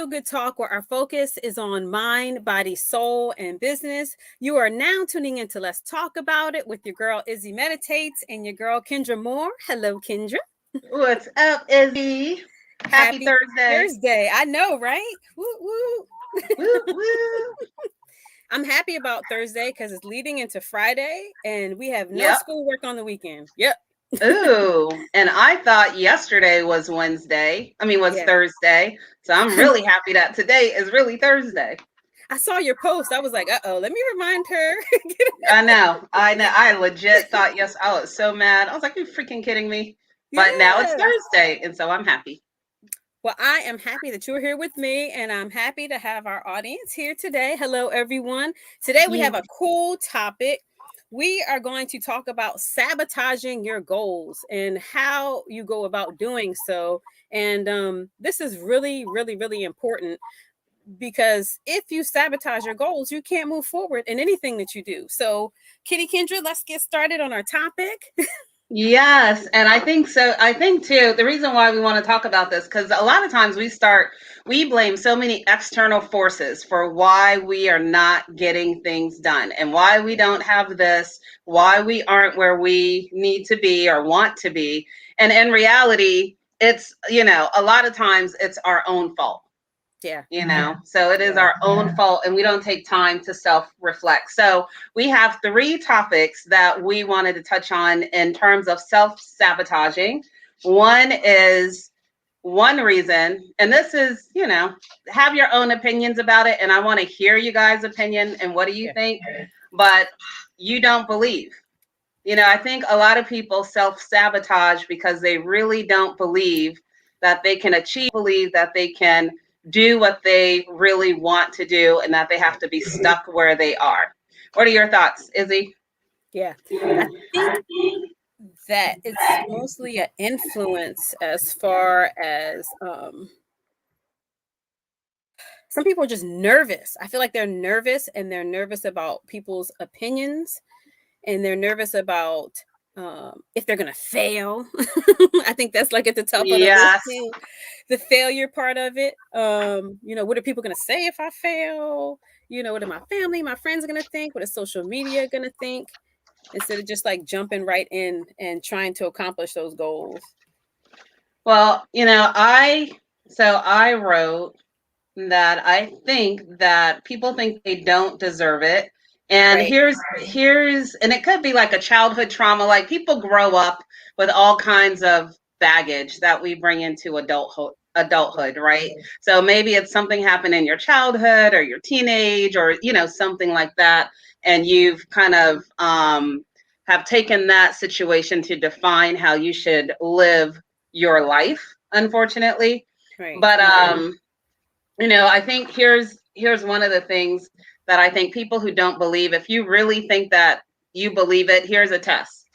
feel good talk where our focus is on mind, body, soul, and business. You are now tuning into Let's Talk About It with your girl Izzy Meditates and your girl Kendra Moore. Hello, Kendra. What's up, Izzy? Happy Happy Thursday. Thursday. I know, right? Woo woo. Woo, woo. I'm happy about Thursday because it's leading into Friday and we have no Yep. schoolwork on the weekend. Yep. Ooh, and I thought yesterday was was Yeah. Thursday. So I'm really happy that today is really Thursday. I saw your post. I was like, let me remind her. I know. I legit thought, yes, I was so mad. I was like, you freaking kidding me? But now it's Yeah. Thursday, and so I'm happy. Well, I am happy that you're here with me, and I'm happy to have our audience here today. Hello, everyone. Today we have You a cool topic. We are going to talk about sabotaging your goals and how you go about doing so. And this is really, really, really important because if you sabotage your goals, you can't move forward in anything that you do. So, Kitty Kendra, let's get started on our topic. Yes, and I think so. I think too, the reason why we want to talk about this, because a lot of times we blame so many external forces for why we are not getting things done and why we don't have this, why we aren't where we need to be or want to be. And in reality, a lot of times it's our own fault. Yeah. So it is our own fault, and we don't take time to self-reflect. So we have 3 topics that we wanted to touch on in terms of self-sabotaging. One is one reason, and this is, have your own opinions about it, and I want to hear you guys' opinion and what do you think, but you don't believe. I think a lot of people self-sabotage because they really don't believe that they can believe that they can do what they really want to do and that they have to be stuck where they are. What are your thoughts, Izzy? Yeah. I think that it's mostly an influence as far as some people are just nervous. I feel like they're nervous and they're nervous about people's opinions and they're nervous about if they're going to fail. I think that's like at the top of the list Yes. too. The failure part of it. What are people going to say if I fail? What are my family, my friends going to think? What is social media going to think? Instead of just like jumping right in and trying to accomplish those goals. Well, I wrote that I think that people think they don't deserve it. And Right. here's and it could be like a childhood trauma. Like people grow up with all kinds of baggage that we bring into adulthood, right? So maybe it's something happened in your childhood or your teenage or something like that, and you've kind of have taken that situation to define how you should live your life, unfortunately. Right. But I think here's one of the things that I think people who don't believe, if you really think that you believe it, here's a test.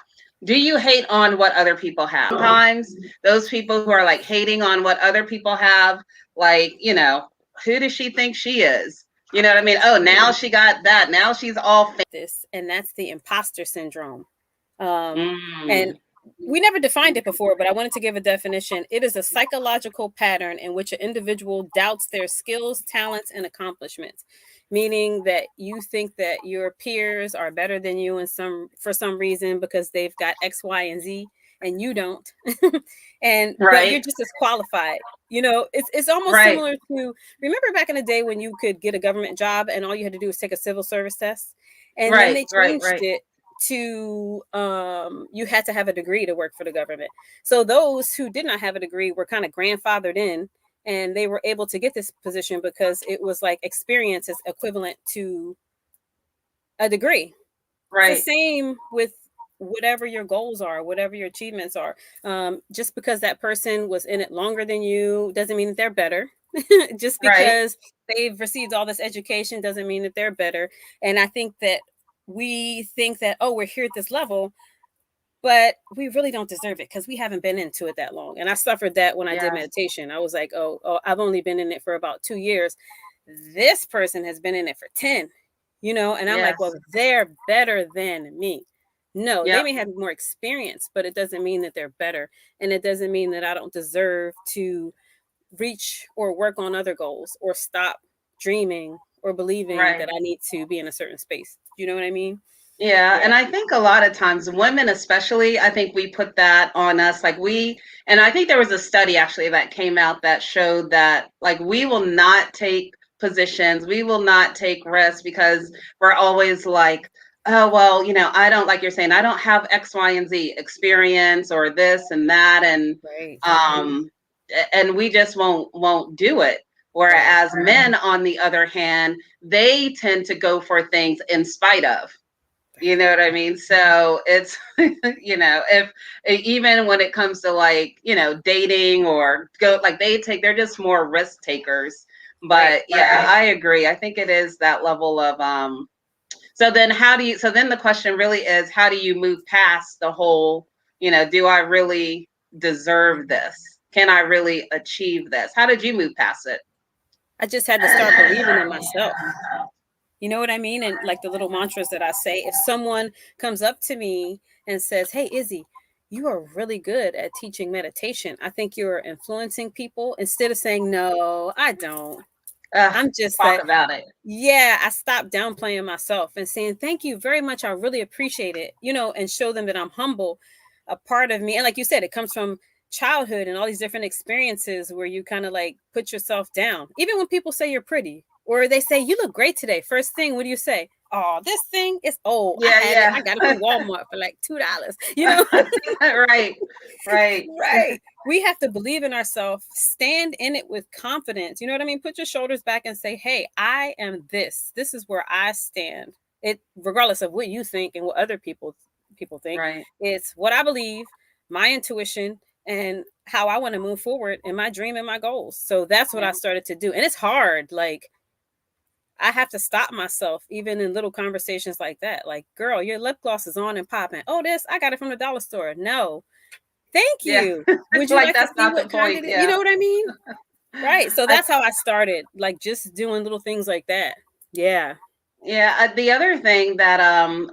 Do you hate on what other people have? Sometimes those people who are like hating on what other people have, like, who does she think she is? You know what I mean? Oh, now she got that. Now she's all This, and that's the imposter syndrome. Um, and Mm, we never defined it before, but I wanted to give a definition. It is a psychological pattern in which an individual doubts their skills, talents, and accomplishments, meaning that you think that your peers are better than you for some reason because they've got X, Y, and Z, and you don't, but you're right, just as qualified. It's almost right, similar to, remember back in the day when you could get a government job and all you had to do was take a civil service test, and then right, they right, changed right, it to you had to have a degree to work for the government. So those who did not have a degree were kind of grandfathered in, and they were able to get this position because it was like experience is equivalent to a degree. It's the right, same with whatever your goals are, whatever your achievements are. Just because that person was in it longer than you doesn't mean that they're better. Just right. because they've received all this education doesn't mean that they're better. And I think that we think that, oh, we're here at this level, but we really don't deserve it because we haven't been into it that long. And I suffered that when I did Yes, meditation. I was like, oh, I've only been in it for about 2 years. This person has been in it for 10, and I'm like, yes, well, they're better than me. No, they yep, may have more experience, but it doesn't mean that they're better. And it doesn't mean that I don't deserve to reach or work on other goals or stop dreaming or believing Right. that I need to be in a certain space. You know what I mean? Yeah, Yeah. and I think a lot of times women especially, I think we put that on us. And I think there was a study actually that came out that showed that like we will not take positions, we will not take risks because we're always like, oh well, I don't, like you're saying, I don't have X, Y, and Z experience or this and that, Right. um and we just won't do it. Right. Whereas men, on the other hand, they tend to go for things in spite of. You know what I mean? So it's, if even when it comes to like, dating or go, like they're just more risk takers. Right. But yeah, I agree. I think it is that level of, so then the question really is, how do you move past the whole, do I really deserve this? Can I really achieve this? How did you move past it? I just had to start believing in myself. You know what I mean? And like the little mantras that I say, if someone comes up to me and says, "Hey, Izzy, you are really good at teaching meditation. I think you're influencing people," instead of saying, "No, I don't." I'm just Talk like, about it. yeah, I stopped downplaying myself and saying, "Thank you very much. I really appreciate it," and show them that I'm humble. A part of me, and like you said, it comes from childhood and all these different experiences where you kind of like put yourself down. Even when people say you're pretty or they say, "You look great today." First thing, what do you say? "Oh, this thing is old. I Yeah, had it. I got it from Walmart for like $2." right, right. Right. We have to believe in ourselves, stand in it with confidence. You know what I mean? Put your shoulders back and say, "Hey, I am this. This is where I stand." It regardless of what you think and what other people think. Right. It's what I believe, my intuition, and how I want to move forward in my dream and my goals. So that's what I Yeah. started to do. And it's hard. Like I have to stop myself, even in little conversations like that. Like, girl, your lip gloss is on and popping. Oh, this, I got it from the dollar store. No, thank Yeah. you. Would you Like like to that's see not the what kind point. it is? You Yeah. know what I mean? Right. So I that's how I started, like just doing little things like that. Yeah. Yeah, the other thing that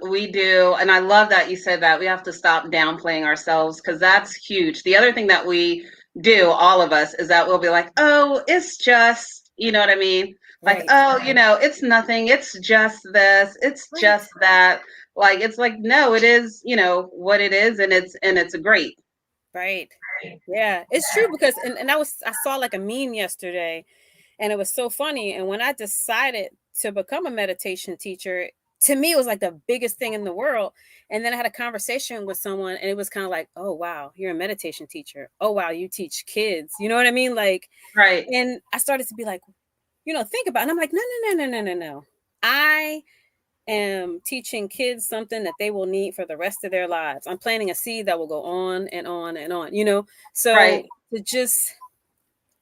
we do, and I love that you said that, we have to stop downplaying ourselves because that's huge. The other thing that we do, all of us, is that we'll be like, "Oh, it's just," you know what I mean? Like, Right. "Oh, it's nothing. It's just this. It's Right. just that." Like it's like, no, it is, what it is, and it's great. Right. Yeah. It's true because and I saw like a meme yesterday and it was so funny. And when I decided to become a meditation teacher, to me it was like the biggest thing in the world. And then I had a conversation with someone and it was kind of like, "Oh wow, you're a meditation teacher. Oh wow, you teach kids." You know what I mean? Like, Right. and I started to be like, think about it. And I'm like, no, no, no, no, no, no, no. I am teaching kids something that they will need for the rest of their lives. I'm planting a seed that will go on and on and on. Right. So to just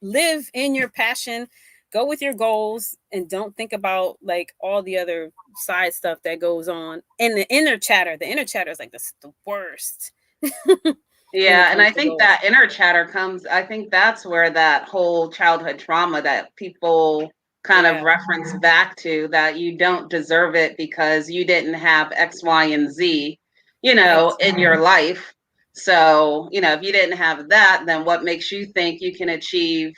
live in your passion, go with your goals, and don't think about like all the other side stuff that goes on. And the inner chatter, is like the worst when it Yeah, and comes I to think goals. that inner chatter comes, I think that's where that whole childhood trauma that people kind of Yeah, reference back to, that you don't deserve it because you didn't have X, Y, and Z, right, in your life. So, if you didn't have that, then what makes you think you can achieve,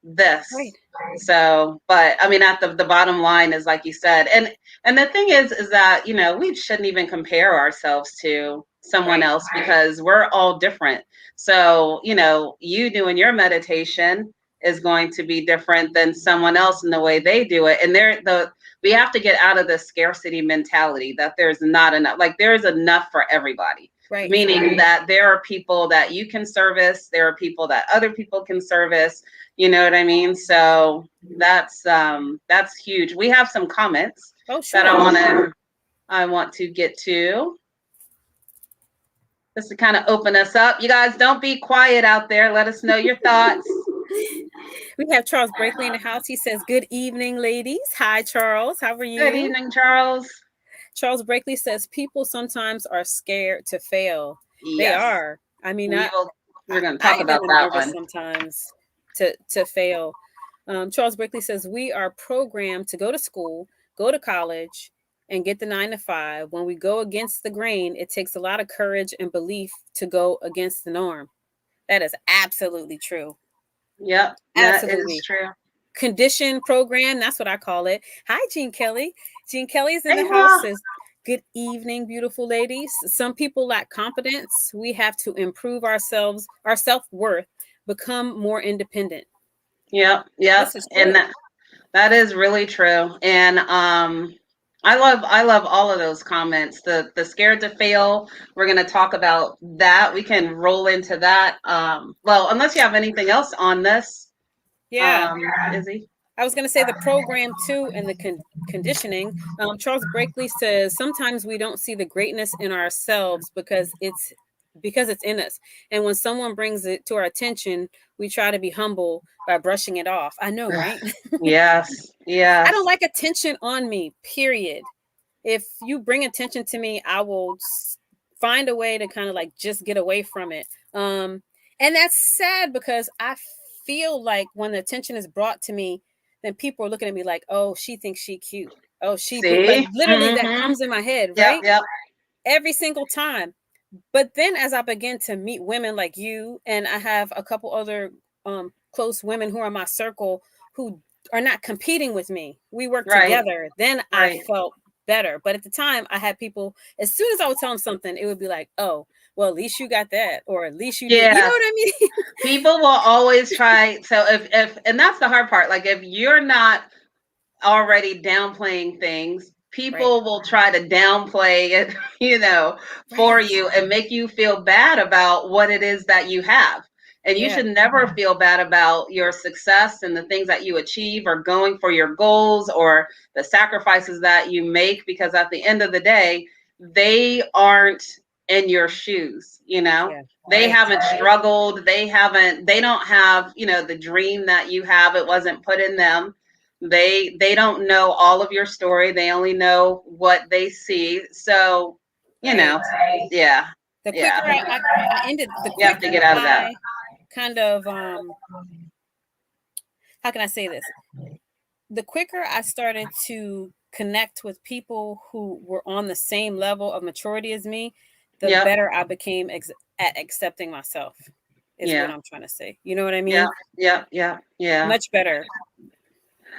this? right, So, but I mean, at the bottom line is like you said, and the thing is that we shouldn't even compare ourselves to someone right, else because we're all different. So, you doing your meditation is going to be different than someone else in the way they do it, and we have to get out of the scarcity mentality that there's not enough. Like there's enough for everybody, right. meaning that there are people that you can service, there are people that other people can service. You know what I mean? So that's huge. We have some comments Oh, that sure. I want to get to. Just to kind of open us up. You guys don't be quiet out there. Let us know your thoughts. We have Charles Brakely in the house. He says, "Good evening, ladies." Hi, Charles. How are Good you? evening, Charles. Charles Brakely says, "People sometimes are scared to fail." They Yes. are. I mean, We will I, we're gonna I talk even about am that nervous one. sometimes to fail. Charles Brakely says, "We are programmed to go to school, go to college, and get the 9 to 5. When we go against the grain, it takes a lot of courage and belief to go against the norm." That is absolutely true. Yep, that is Absolutely. true. Condition program, that's what I call it. Hi, Jean Kelly. Jean Kelly's in Hey, the house, Ma. says, good evening, beautiful ladies. Some people lack confidence. We have to improve ourselves, our self-worth, become more independent. Yep, yep, This is and true. that is really true. And I love all of those comments. The scared to fail. We're going to talk about that. We can roll into that. Well, unless you have anything else on this, Yeah. um, Izzy. I was going to say the program too and the conditioning. Charles Blakely says sometimes we don't see the greatness in ourselves because it's in us. And when someone brings it to our attention, we try to be humble by brushing it off. I know, right? Yes, I don't yes. like attention on me, period. If you bring attention to me, I will find a way to kind of like just get away from it. And that's sad because I feel like when the attention is brought to me, then people are looking at me like, oh, she thinks she cute. Oh, like See? literally that Mm-hmm. comes in my head, Yep, right? yep. Every single time. But then as I begin to meet women like you, and I have a couple other close women who are in my circle who are not competing with me, we work Right, together, then I right. felt better. But at the time, I had people, as soon as I would tell them something, it would be like, oh, well, at least you got that, or at least you did. You know Yes. what I mean? People will always try. So if and that's the hard part. Like if you're not already downplaying things, Right, people will try to downplay it, for right. you and make you feel bad about what it is that you have. And you Yeah, should never feel bad about your success and the things that you achieve or going for your goals or the sacrifices that you make, because at the end of the day, they aren't in your shoes, yeah, they right. haven't struggled, they don't have, the dream that you have. It wasn't put in them. They don't know all of your story. They only know what they see. So, Right. yeah, The yeah. quicker I ended, the You have to quicker get out of that. I kind of, how can I say this? The quicker I started to connect with people who were on the same level of maturity as me, the Yep. better I became at accepting myself, is what Yeah. I'm trying to say. You know what I Yeah. mean? Yeah. Yeah. Yeah. Much better.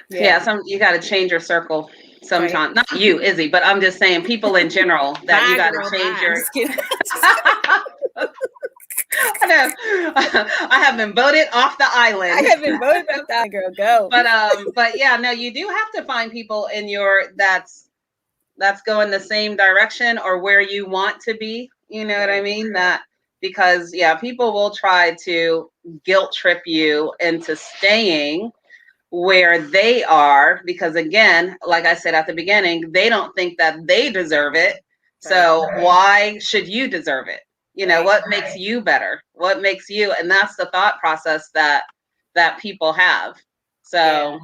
Yeah. Yeah. You got to change your circle Right. sometime. Not you, Izzy, but I'm just saying people in general that you Bye, got to girl. change Bye. I'm your. just kidding. Just kidding. I know. I have been voted off the I island. have been voted out that girl. Go. But yeah, no, you do have to find people in your that's going the same direction or where you want to be. You know what I Right. mean? That because yeah, people will try to guilt trip you into staying where they are because again, like I said at the beginning, they don't think that they deserve it. Right. So why should you deserve it? Right. What makes you better? What makes you, and that's the thought process that people have. Yeah. So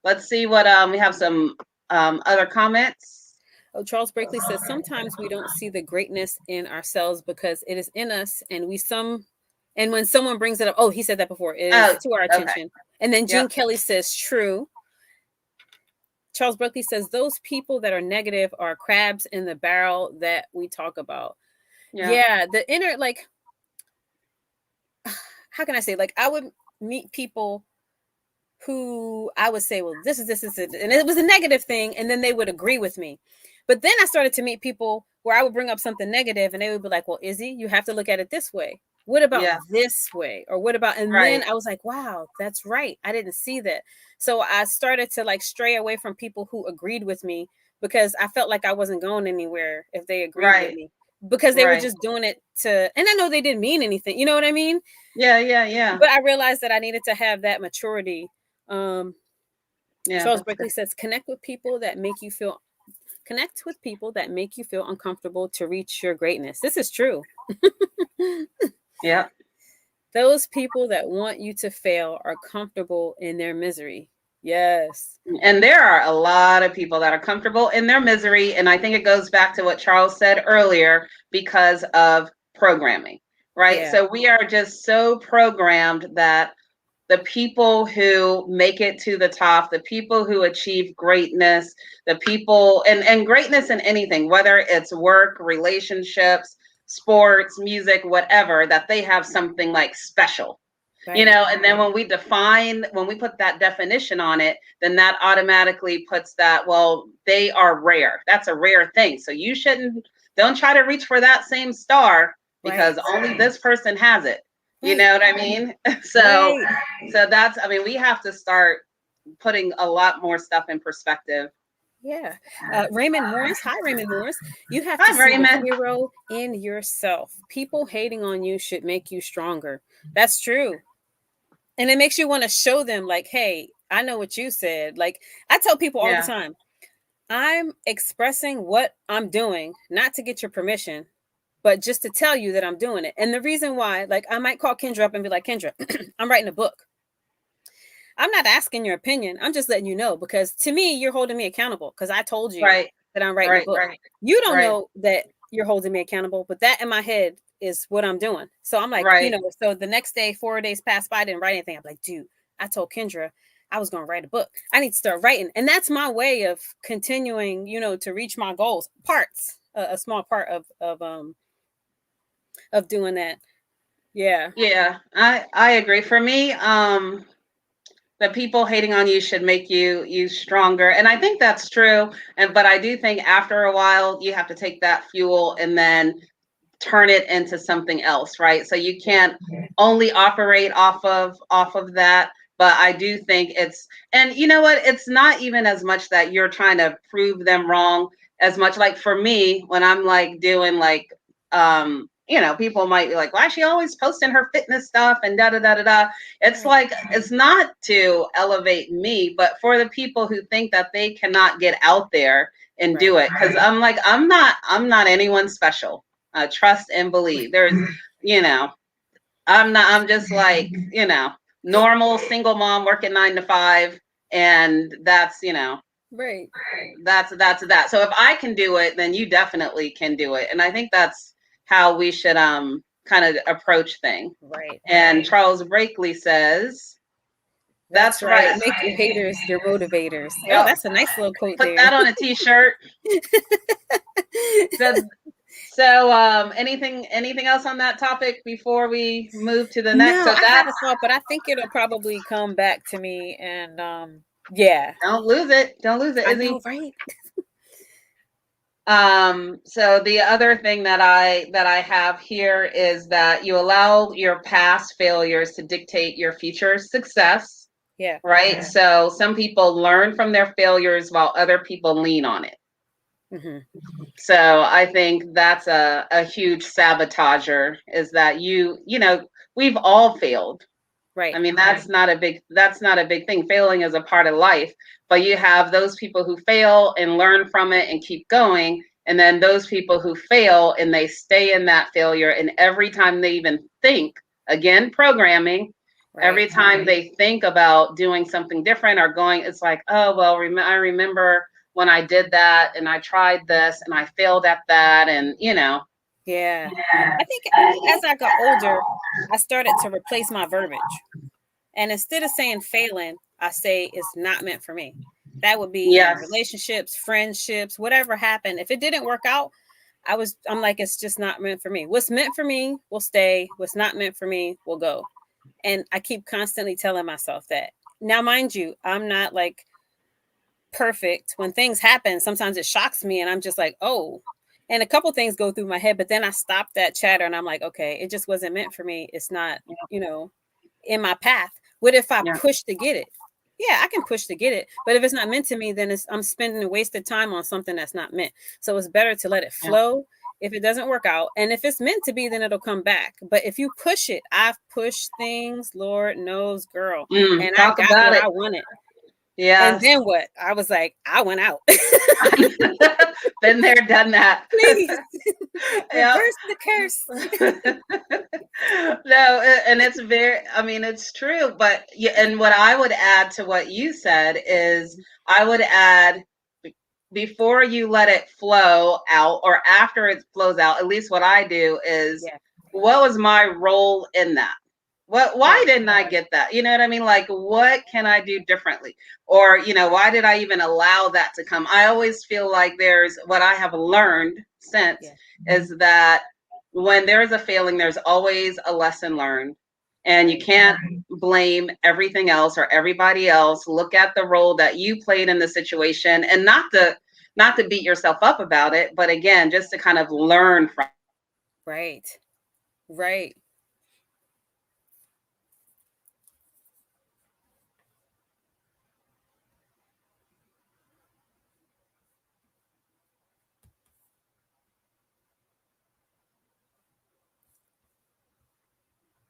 let's see what we have some other comments. Oh, Charles Blakely says sometimes we don't see the greatness in ourselves because it is in us, and when someone brings it up, oh, he said that before, it is Oh, to our okay. attention. And then Yep. Gene Kelly says, true. Charles Blakely says those people that are negative are crabs in the barrel that we talk about. Yeah. Yeah, the inner, like, how can I say, like, I would meet people who I would say, well, this, and it was a negative thing, and then they would agree with me. But then I started to meet people where I would bring up something negative, and they would be like, well, Izzy, you have to look at it this way. What about Yeah. this way? Or what about, and then Right. I was like, wow, that's right. I didn't see that. So I started to like stray away from people who agreed with me because I felt like I wasn't going anywhere if they agreed with Right. me because they were Right. just doing it to, and I know they didn't mean anything. You know what I mean? Yeah. Yeah. Yeah. But I realized that I needed to have that maturity. um, Yeah. Charles That's good. Blakely says, connect with people that make you feel uncomfortable to reach your greatness. This is true. Yeah. Those people that want you to fail are comfortable in their misery. Yes. And there are a lot of people that are comfortable in their misery. And I think it goes back to what Charles said earlier because of programming, right? Yeah. So we are just so programmed that the people who make it to the top, the people who achieve greatness, the people and greatness in anything, whether it's work, relationships, sports, music, whatever, that they have something like special. Right. And then when we put that definition on it, then that automatically puts that, well, they are rare. That's a rare thing. So don't try to reach for that same star Right. because only this person has it. You Right. know what I mean? So, Right. we have to start putting a lot more stuff in perspective. Yeah. Raymond Morris. Hi, Raymond Morris. You have to Hi, see the Raymond. hero in yourself. People hating on you should make you stronger. That's true. And it makes you want to show them, like, hey, I know what you said. Like, I tell people all the Yeah. time, I'm expressing what I'm doing, not to get your permission, but just to tell you that I'm doing it. And the reason why, like, I might call Kendra up and be like, Kendra, I'm writing a book. I'm not asking your opinion. I'm just letting you know because to me, you're holding me accountable because I told you Right. that I'm writing a Right. book. Right. You don't Right. know that you're holding me accountable, but that in my head is what I'm doing. So I'm like, Right. so the next day, 4 days passed by, I didn't write anything. I'm like, dude, I told Kendra I was going to write a book. I need to start writing. And that's my way of continuing, to reach my goals. A small part of doing that. Yeah. Yeah, I agree. For me, the people hating on you should make you stronger, and I think that's true. But I do think after a while, you have to take that fuel and then turn it into something else, right? So you can't only operate off of that. But I do think and you know what? It's not even as much that you're trying to prove them wrong as much like for me when I'm like doing like people might be like, why is she always posting her fitness stuff and da da da da da. It's Right. like it's not to elevate me, but for the people who think that they cannot get out there and do Right. it. Because I'm not anyone special. Trust and believe. There's, you know, I'm just like, normal single mom working 9 to 5. And Right. that's that. So if I can do it, then you definitely can do it. And I think that's how we should kind of approach things. Right. And Charles Brakely says, That's that's right. right. Make your haters your motivators. Oh, Yep. that's a nice little quote Put there. that on a t-shirt. So, anything else on that topic before we move to the next? No, So I had that's a thought, but I think it'll probably come back to me. And yeah, don't lose it. Don't lose it, I Izzy. know, right? So the other thing that I have here is that you allow your past failures to dictate your future success, Yeah. right? So some people learn from their failures while other people lean on it. Hmm. So I think that's a huge sabotager is that we've all failed. I Right. mean, that's not a big thing. Failing is a part of life, but you have those people who fail and learn from it and keep going, and then those people who fail and they stay in that failure, and every time they even think, again, programming, Right. every time they think about doing something different or going, it's like, oh, well, I remember when I did that and I tried this and I failed at that, and Yeah. I think as I got older, I started to replace my verbiage. And instead of saying failing, I say it's not meant for me. That would be in yes, relationships, friendships, whatever happened. If it didn't work out, I'm like, it's just not meant for me. What's meant for me will stay. What's not meant for me will go. And I keep constantly telling myself that. Now, mind you, I'm not like perfect. When things happen, sometimes it shocks me and I'm just like, oh. And a couple things go through my head, but then I stop that chatter and I'm like, okay, it just wasn't meant for me. It's not, you know, in my path. What if I yeah, push to get it? Yeah, I can push to get it, but if it's not meant to me, then I'm spending a wasted time on something that's not meant. So it's better to let it yeah. flow if it doesn't work out. And if it's meant to be, then it'll come back. But if you push it, I've pushed things, Lord knows, girl, and I Talk got about what it. I wanted. And Yes. then what? I was like, I went out. Been there, done that. Please Yep. reverse the curse. No, and I mean, it's true. But yeah, and what I would add to what you said is I would add before you let it flow out or after it flows out, at least what I do is Yeah, what was my role in that? Why right, didn't I get that? You know what I mean? Like, what can I do differently? Or, why did I even allow that to come? I always feel like there's what I have learned since yeah, is that when there is a failing, there's always a lesson learned. and you can't blame everything else or everybody else. Look at the role that you played in the situation, and not to beat yourself up about it, but again, just to kind of learn from. Right. Right.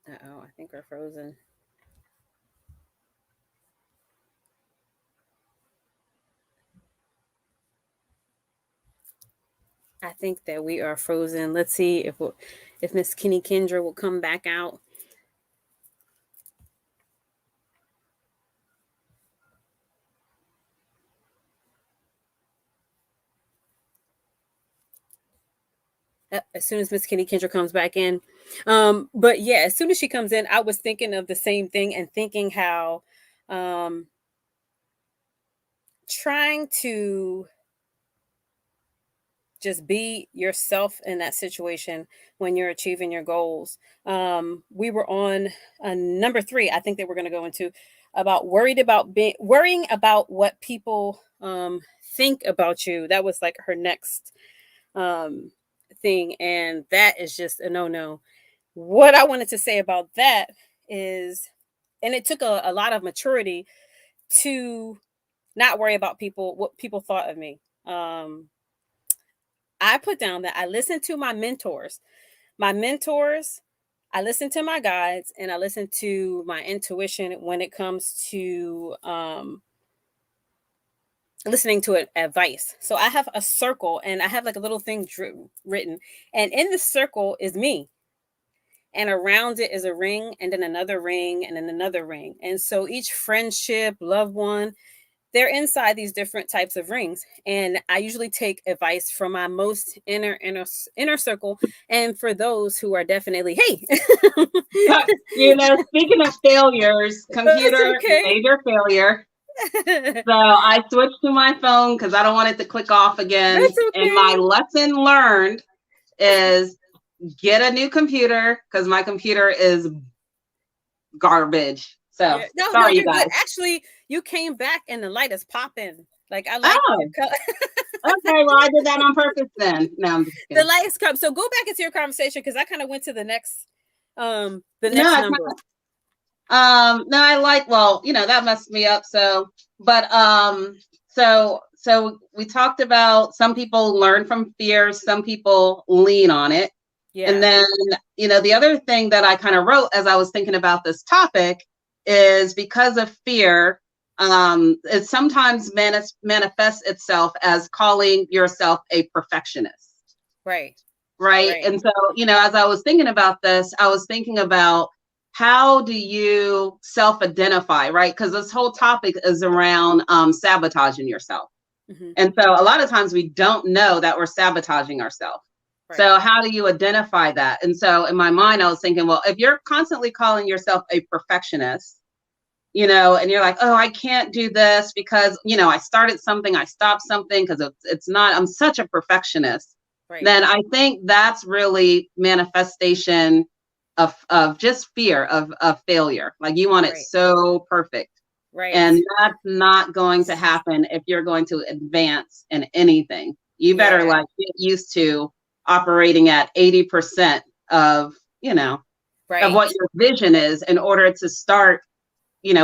Uh-oh, I think we're frozen. I think that we are frozen. Let's see if Miss Kenny Kendra will come back out. As soon as Miss Kenny Kendra comes back in. But yeah, as soon as she comes in, I was thinking of the same thing and thinking how um, trying to just be yourself in that situation when you're achieving your goals. We were on number 3. I think that we're going to go into about worrying about what people think about you. That was like her next um, thing, and that is just a no. What I wanted to say about that is, and it took a lot of maturity to not worry about what people thought of me. I put down that I listened to my mentors. My mentors, I listen to my guides, and I listen to my intuition when it comes to listening to advice. So I have a circle, and I have like a little thing written, and in the circle is me. And around it is a ring, and then another ring, and then another ring. And so each friendship, loved one, they're inside these different types of rings, and I usually take advice from my most inner circle, and for those who are definitely, hey. Speaking of failures, That's computer okay. major failure. So I switched to my phone because I don't want it to click off again. That's And my okay. lesson learned is get a new computer because my computer is garbage. So Yeah, no, sorry, you you're good. guys. Actually, you came back and the light is popping. Like, I like your Oh, color. okay. Well, I did that on purpose then. No, I'm just The kidding. light is come. So go back into your conversation, because I kind of went to the No, next number. no, I like, well, that messed me up. But so we talked about some people learn from fear, some people lean on it. And Yeah. then, the other thing that I kind of wrote as I was thinking about this topic is because of fear, it sometimes manifests itself as calling yourself a perfectionist. Right. Right. Right. And so, as I was thinking about this, I was thinking about how do you self-identify, right? Because this whole topic is around sabotaging yourself. Mm-hmm. And so a lot of times we don't know that we're sabotaging ourselves. Right. So how do you identify that? And so in my mind, I was thinking, well, if you're constantly calling yourself a perfectionist, and you're like, oh, I can't do this because, I started something, I stopped something because it's not, I'm such a perfectionist. Right. Then I think that's really manifestation of just fear of failure. Like you want it Right. so perfect. Right. And that's not going to happen if you're going to advance in anything. You better Yeah. like get used to operating at 80% of, of Right. what your vision is in order to start,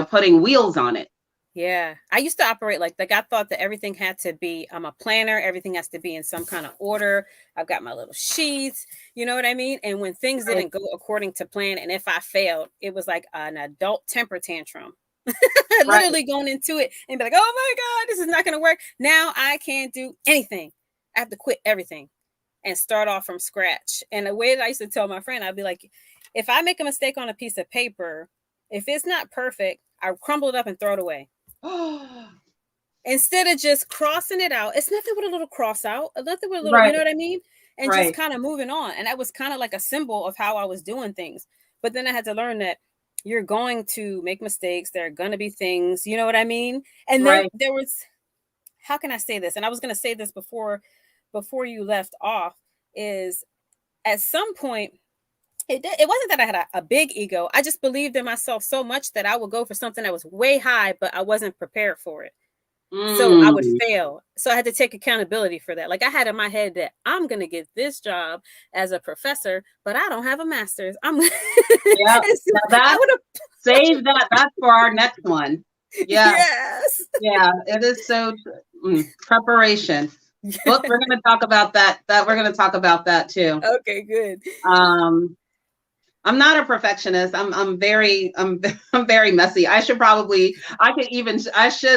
putting wheels on it. Yeah. I used to operate like I thought that everything had to be, I'm a planner, everything has to be in some kind of order. I've got my little sheets, you know what I mean? And when things Right. didn't go according to plan, and if I failed, it was like an adult temper tantrum. Right. Literally going into it and be like, oh my God, this is not going to work. Now I can't do anything. I have to quit everything and start off from scratch. And the way that I used to tell my friend, I'd be like, if I make a mistake on a piece of paper, if it's not perfect, I crumble it up and throw it away. Instead of just crossing it out. It's nothing but a little cross out, nothing but a little, you Right. know what I mean? And just Right. kind of moving on. And that was kind of like a symbol of how I was doing things. But then I had to learn that you're going to make mistakes. There are going to be things, you know what I mean? And then Right. there was, how can I say this? And I was going to say this before you left off, is at some point It wasn't that I had a big ego. I just believed in myself so much that I would go for something that was way high, but I wasn't prepared for it. So I would Mm. fail. So I had to take accountability for that. Like I had in my head that I'm going to get this job as a professor, but I don't have a master's. I'm so Yeah. Now I that would have save that. That's for our next one. Yeah. yes. Yeah. It is so preparation. Book. We're going to talk about that. We're going to talk about that too. Okay, good. Um, I'm not a perfectionist. I'm very messy. I should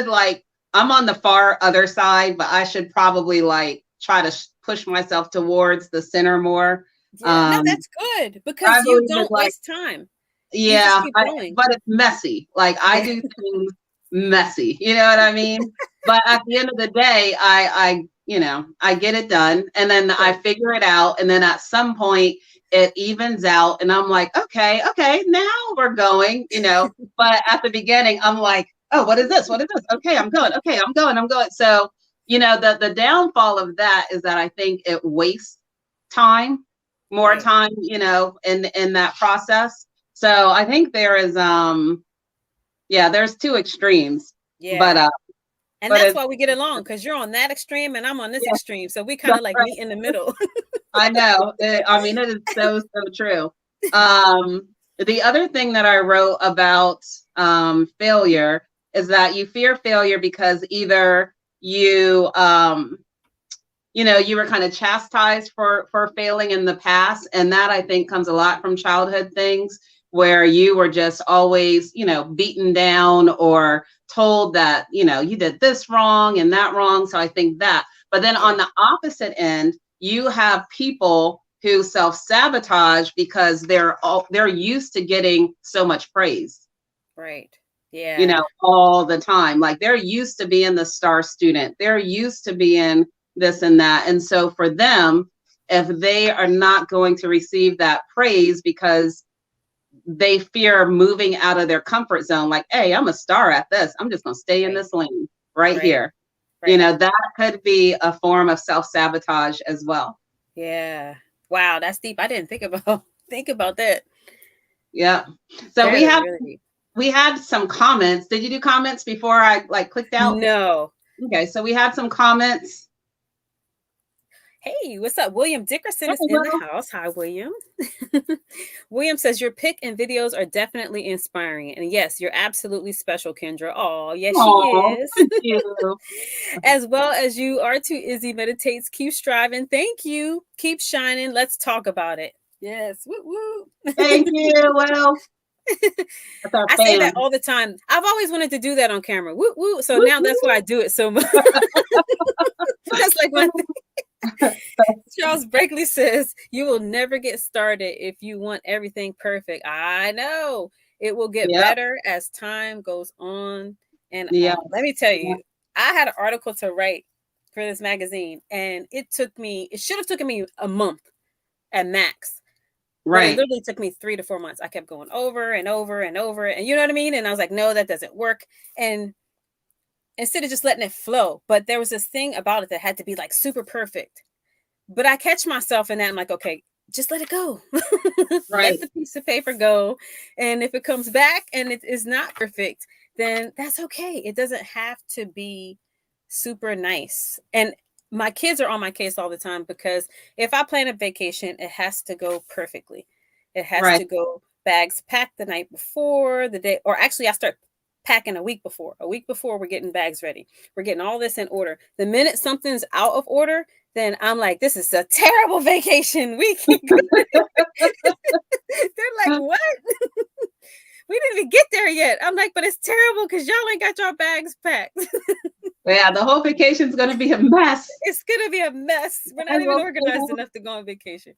like, I'm on the far other side, but I should probably like try to push myself towards the center more. Yeah. No, Um, that's good I because you believe it's don't like, waste time. You just yeah, keep going. but it's messy. Like I Yeah. do things messy. You know what I mean? But at the end of the day, I get it done, and then I Right. figure it out, and then at some point it evens out, and I'm like, okay, now we're going. But at the beginning, I'm like, oh, what is this? What is this? Okay, I'm going. Okay, I'm going. So the downfall of that is that I think it wastes time, more Right. time, in that process. So I think there is there's two extremes, but Yeah. And but that's it's why we get along because you're on that extreme and I'm on this yeah, extreme. So we kind that's of like right. meet in the middle. I know. I mean, it is so true. The other thing that I wrote about failure is that you fear failure because either you were kind of chastised for failing in the past, and that I think comes a lot from childhood things where you were just always beaten down or told that you did this wrong and that wrong. So I think that. But then Yeah. on the opposite end, you have people who self-sabotage because they're used to getting so much praise, Right. Yeah. all the time. Like they're used to being the star student. They're used to being this and that. And so for them, if they are not going to receive that praise because they fear moving out of their comfort zone, like, hey, I'm a star at this. I'm just going to stay in Right. this lane right Right. here. Right. That could be a form of self-sabotage as well. Yeah. Wow, that's deep. I didn't think about think about that. Yeah. So That is really deep. we had some comments. Did you do comments before I like clicked out? No. Okay, so we had some comments. Hey, what's up? William Dickerson is in the Hello. house. Hi, William. William says your pic and videos are definitely inspiring. And yes, you're absolutely special, Kendra. Oh, yes, she Oh, is. thank you. As well as you are too, Izzy meditates. Keep striving. Thank you. Keep shining. Let's talk about it. Yes. Woo woo. Thank you. Well, that's our I say fam. that all the time. I've always wanted to do that on camera. Woo woo. So Woo, now that's why I do it so much. That's like my thing. Charles Brakely says, you will never get started if you want everything perfect. I know. It will get Yep. better as time goes on and Yeah. on. Let me tell Yeah. you, I had an article to write for this magazine, and it should have taken me a month at max. But it Right. literally took me 3 to 4 months. I kept going over and over and over. And you know what I mean? And I was like, no, that doesn't work. And instead of just letting it flow, but there was this thing about it that had to be like super perfect. But I catch myself in that. I'm like, okay, just let it go. Let Right. the piece of paper go. And if it comes back and it is not perfect, then that's okay. It doesn't have to be super nice. And my kids are on my case all the time because if I plan a vacation, it has to go perfectly. It has Right. to go bags packed the night before the day, or actually, I start packing a week before. A week before, we're getting bags ready. We're getting all this in order. The minute something's out of order, then I'm like, this is a terrible vacation. We can They're like, what? We didn't even get there yet. I'm like, but it's terrible because y'all ain't got your bags packed. Yeah. The whole vacation's going to be a mess. It's gonna be a mess. We're I not even will organized enough to go on vacation.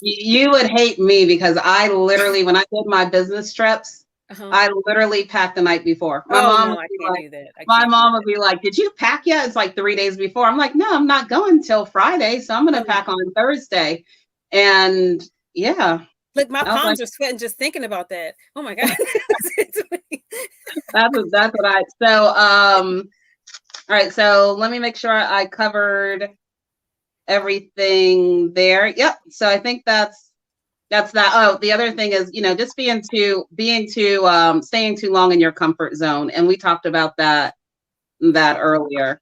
You would hate me because I literally, when I did my business trips, Uh-huh. I literally packed the night before. Oh no, I can't do that. My mom would be like, "Did you pack yet?" It's like 3 days before. I'm like, "No, I'm not going till Friday, so I'm going to pack on Thursday." And yeah, Look, my I was like, palms are sweating just thinking about that. Oh my god. that's what I. So all right. So let me make sure I covered everything there. Yep. So I think that's That's that. Oh, the other thing is, just staying too long in your comfort zone. And we talked about that earlier.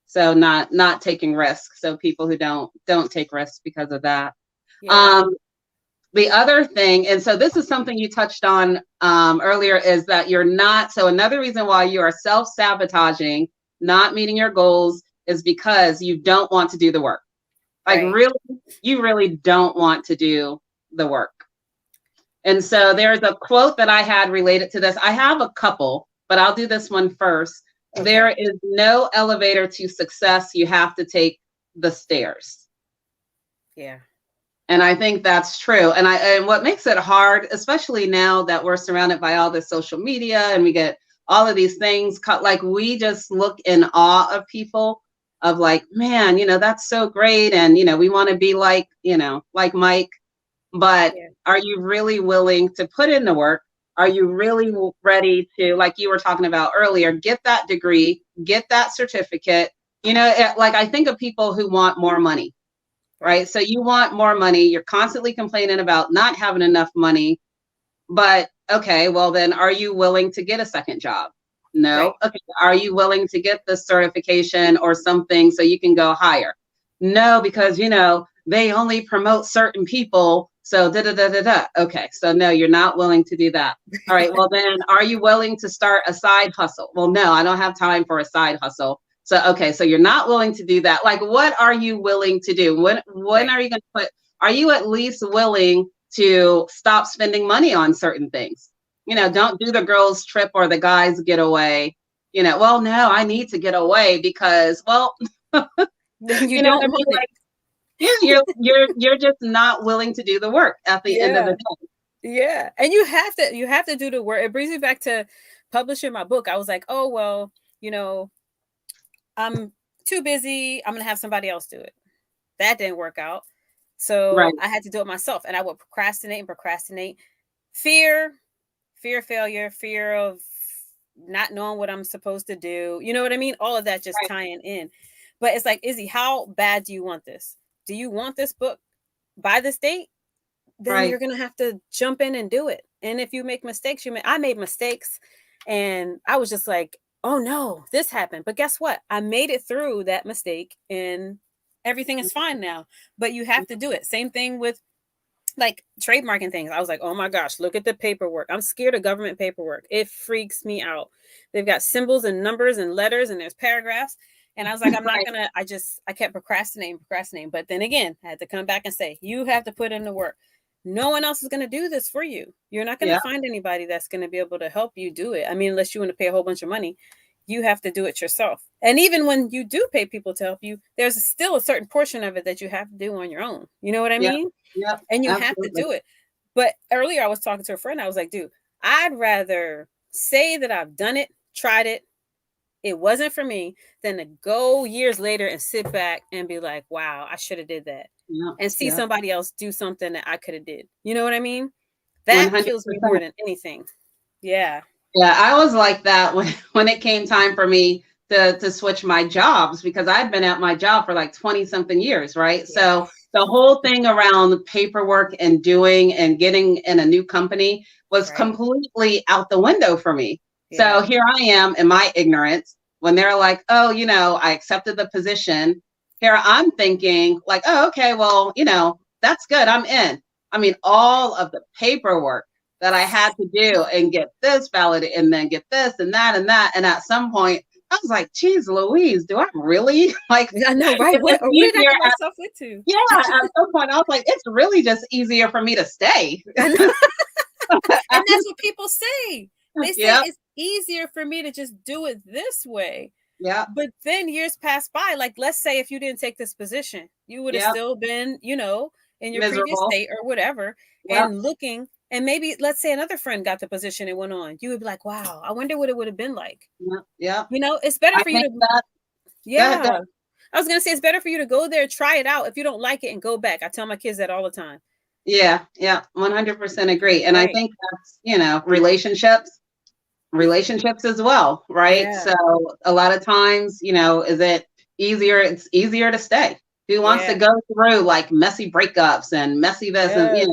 So not taking risks. So people who don't take risks because of that. Yeah. Um, the other thing, and so this is something you touched on earlier, is that you're not. So another reason why you are self-sabotaging, not meeting your goals, is because you don't want to do the work. Like Right. really, you really don't want to do the work. And so there's a quote that I had related to this. I have a couple, but I'll do this one first. There Okay. is no elevator to success. You have to take the stairs. Yeah. And I think that's true. And what makes it hard, especially now that we're surrounded by all this social media and we get all of these things, like we just look in awe of people of like, man, that's so great. And, we want to be like Mike. But Yeah. are you really willing to put in the work? Are you really ready to, like you were talking about earlier, get that degree, get that certificate? Like I think of people who want more money, right? Right. So you want more money. You're constantly complaining about not having enough money. But okay, well then are you willing to get a second job? No. Right. Okay. Are you willing to get the certification or something so you can go higher? No, because they only promote certain people. So da da da da da. Okay. So no, you're not willing to do that. All right. Well then are you willing to start a side hustle? Well, no, I don't have time for a side hustle. So okay, so you're not willing to do that. Like what are you willing to do? When Right. are you gonna are you at least willing to stop spending money on certain things? Right. Don't do the girls trip or the guys getaway. Well, no, I need to get away because, well, Then you I'd don't be want it. like, yeah, you're just not willing to do the work at the end of the Yeah. day. Yeah. And you have to do the work. It brings me back to publishing my book. I was like, oh well, you know, I'm too busy. I'm gonna have somebody else do it. That didn't work out. Right, So I had to do it myself. And I would procrastinate and procrastinate. Fear, fear of failure, fear of not knowing what I'm supposed to do. You know what I mean? All of that just right, tying in. But it's like, Izzy, how bad do you want this? Do you want this book by this date? Then right. you're gonna have to jump in and do it. And if you make mistakes, I made mistakes, and I was just like, oh no, this happened. But guess what? I made it through that mistake, and everything is fine now. But you have to do it. Same thing with like trademarking things. I was like, oh my gosh, look at the paperwork. I'm scared of government paperwork. It freaks me out. They've got symbols and numbers and letters and there's paragraphs. And I was like, I'm not Right. gonna, I kept procrastinating. But then again, I had to come back and say, you have to put in the work. No one else is gonna do this for you. You're not gonna Yeah, find anybody that's gonna be able to help you do it. I mean, unless you want to pay a whole bunch of money, you have to do it yourself. And even when you do pay people to help you, there's still a certain portion of it that you have to do on your own. You know what I yeah, mean? yeah, And you have to absolutely. do it. But earlier I was talking to a friend. I was like, dude, I'd rather say that I've done it, tried it, it wasn't for me, than to go years later and sit back and be like, wow, I should have did that. Yeah, And see yeah. somebody else do something that I could have did. You know what I mean? That kills me more 100%. than anything. Yeah. Yeah, I was like that when it came time for me to switch my jobs because I'd been at my job for like 20 something years, right? Yeah. So the whole thing around the paperwork and doing and getting in a new company was Right. completely out the window for me. So Yeah. here I am in my ignorance when they're like, "Oh, I accepted the position." Here I'm thinking like, "Oh, okay, well, that's good. I'm in." I mean, all of the paperwork that I had to do and get this validated and then get this and that and that. And at some point, I was like, geez, Louise, do I really like I know, right? it's What did I easier get at, myself into? yeah, at some point I was like, it's really just easier for me to stay. I know. And that's what people say. They say Yeah, it's easier for me to just do it this way. yeah, But then years pass by. Like, let's say if you didn't take this position, you would have yeah, still been, in your previous miserable. state or whatever, Yeah, and looking. And maybe, let's say another friend got the position and went on. You would be like, wow, I wonder what it would have been like. yeah, yeah. It's better I for you think to, that that yeah. I was going to say, it's better for you to go there, try it out. If you don't like it and go back. I tell my kids that all the time. yeah, yeah, 100% agree. And I Right. think that's, relationships as well, right? Yeah. So a lot of times, is it easier? It's easier to stay. who wants to Yeah. go through like messy breakups and messy this, and Yes.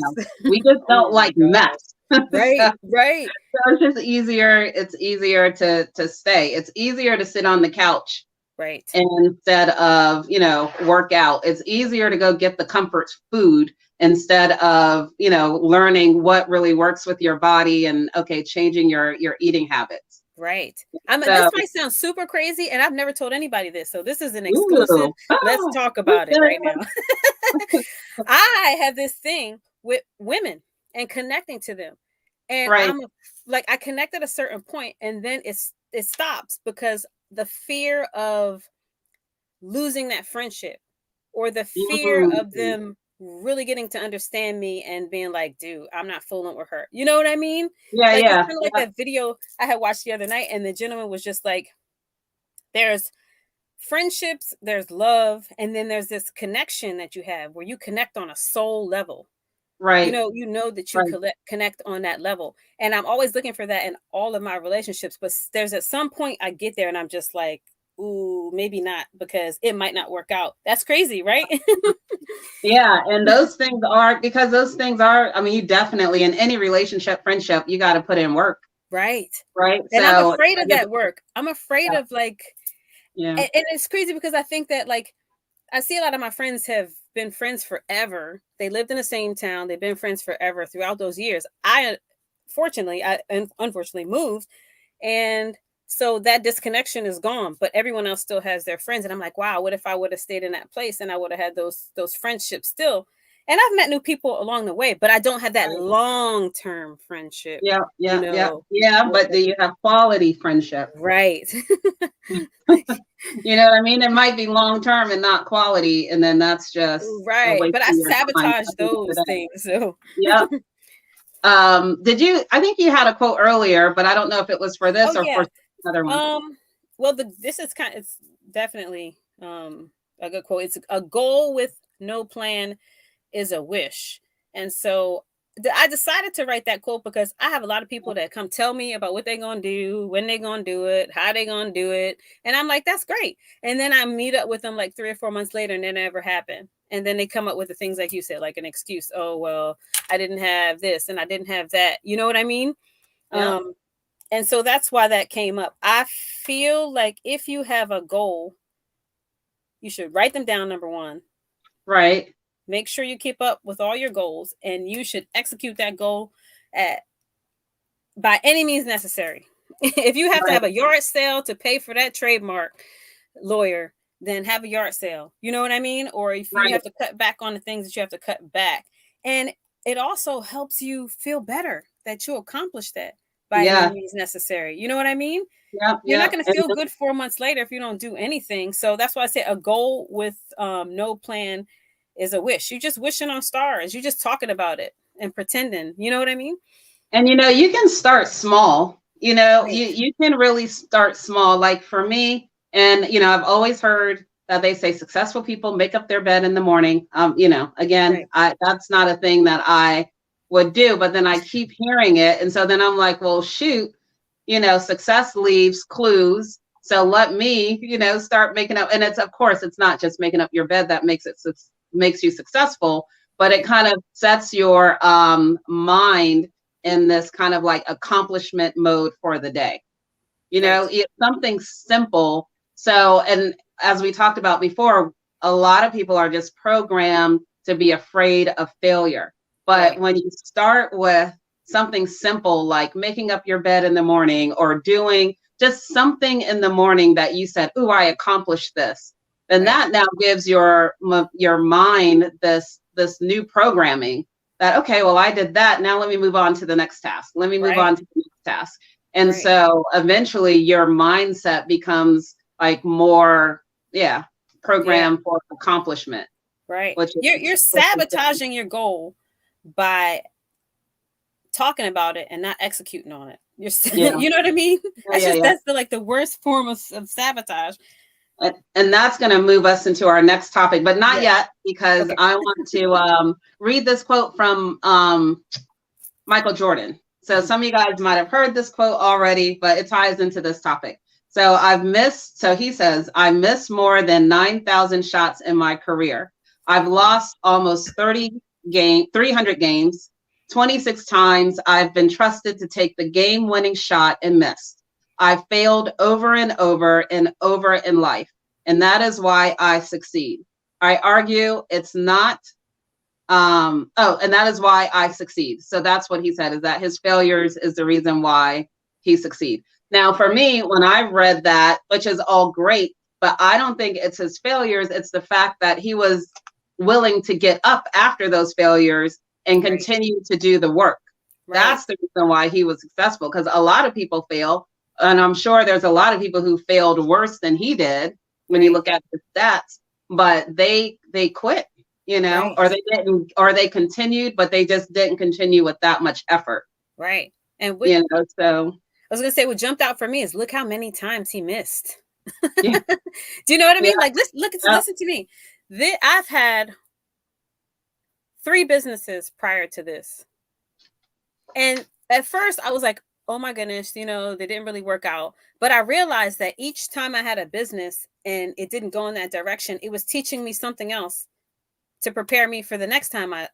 we just Oh don't my like God. mess. Right. So Right. it's just easier. It's easier to stay. It's easier to sit on the couch Right. instead of, work out. It's easier to go get the comfort food instead of, learning what really works with your body and okay, changing your eating habits. Right. This So, might sound super crazy, and I've never told anybody this. So this is an exclusive. ooh, Let's talk what's about it right that? now. I have this thing with women and connecting to them. And Right. like I connect at a certain point and then it stops because the fear of losing that friendship or the fear of Mm. them really getting to understand me and being like, dude, I'm not fooling with her. You know what I mean? Yeah, Like it's yeah, kind of like yeah. that video I had watched the other night, and the gentleman was just like, there's friendships, there's love, and then there's this connection that you have where you connect on a soul level. Right, That you right. connect on that level. And I'm always looking for that in all of my relationships. But there's at some point I get there and I'm just like, ooh, maybe not, because it might not work out. That's crazy, right? Yeah, and those things are, I mean, you definitely in any relationship, friendship, you got to put in work, Right. right? And I'm So, afraid of that work. I'm afraid yeah, of like, yeah, and it's crazy because I think that like, I see a lot of my friends have been friends forever. They lived in the same town. They've been friends forever throughout those years. I unfortunately moved, and so that disconnection is gone. But everyone else still has their friends, and I'm like, wow, what if I would have stayed in that place and I would have had those friendships still? And I've met new people along the way, but I don't have that right. long term friendship. Yeah, You yeah, yeah, know, yeah. with But do you have quality friendship? right, You know what I mean? It might be long term and not quality, and then that's just a right. waste But I of your time sabotage at the end of the those day. things. So Yep. I think you had a quote earlier, but I don't know if it was for oh this or for yeah. another one. Well, this is it's definitely a good quote. It's a goal with no plan is a wish. And so I decided to write that quote because I have a lot of people that come tell me about what they're going to do, when they're going to do it, how they're going to do it. And I'm like, that's great. And then I meet up with them like 3 or 4 months later and it never happened. And then they come up with the things like you said, like an excuse. Oh, well, I didn't have this and I didn't have that. You know what I mean? Yep. Um, and so that's why that came up. I feel like if you have a goal, you should write them down, number one. Right. Make sure you keep up with all your goals, and you should execute that goal at by any means necessary. If you have to Right. have a yard sale to pay for that trademark lawyer, then have a yard sale. You know what I mean? Or if you Right. have to cut back on the things that you have to cut back. And it also helps you feel better that you accomplished that by any Yeah. means necessary. You know what I mean? Yep. You're not Yep. going to And feel good 4 months later if you don't do anything. So that's why I say a goal with no plan is a wish. You're just wishing on stars. You're just talking about it and pretending. You know what I mean? you can start small. Right. You can really start small. Like for me, and I've always heard that they say successful people make up their bed in the morning. Again, Right. that's not a thing that I would do, but then I keep hearing it, and so then I'm like, well, shoot, success leaves clues. So let me, start making up. And it's of course, it's not just making up your bed that makes you successful, but it Right. kind of sets your mind in this kind of like accomplishment mode for the day. Right. It's something simple. So, and as we talked about before, a lot of people are just programmed to be afraid of failure. But Right. when you start with something simple like making up your bed in the morning or doing just something in the morning that you said, "Ooh, I accomplished this," then Right. that now gives your mind this new programming that, okay, well, I did that. Now let me move on to the next task. Let me move Right. on to the next task. And Right. so eventually your mindset becomes like more, yeah, Yeah. programmed for accomplishment, Right. which You're is sabotaging your goal by talking about it and not executing on it. yeah, You know what I mean? yeah, yeah, yeah. That's the worst form of sabotage. And that's going to move us into our next topic, but not Yes. yet, because Okay. I want to read this quote from Michael Jordan. So Mhm. some of you guys might have heard this quote already, but it ties into this topic. So he says, I missed more than 9,000 shots in my career. I've lost almost 300 games. 26 times I've been trusted to take the game-winning shot and missed. I've failed over and over and over in life, and that is why I succeed. I argue it's not, and that is why I succeed. So that's what he said, is that his failures is the reason why he succeeds. Now, for me, when I read that, which is all great, but I don't think it's his failures. It's the fact that he was willing to get up after those failures and continue to do the work. Right. That's the reason why he was successful, because a lot of people fail. And I'm sure there's a lot of people who failed worse than he did when you look at the stats, but they quit, or they didn't, or they continued, but they just didn't continue with that much effort. Right. And so I was going to say, what jumped out for me is look how many times he missed. Yeah. Do you know what I mean? Like, listen to me. I've had 3 businesses prior to this. And at first I was like, oh my goodness, they didn't really work out. But I realized that each time I had a business and it didn't go in that direction, it was teaching me something else to prepare me for the next time I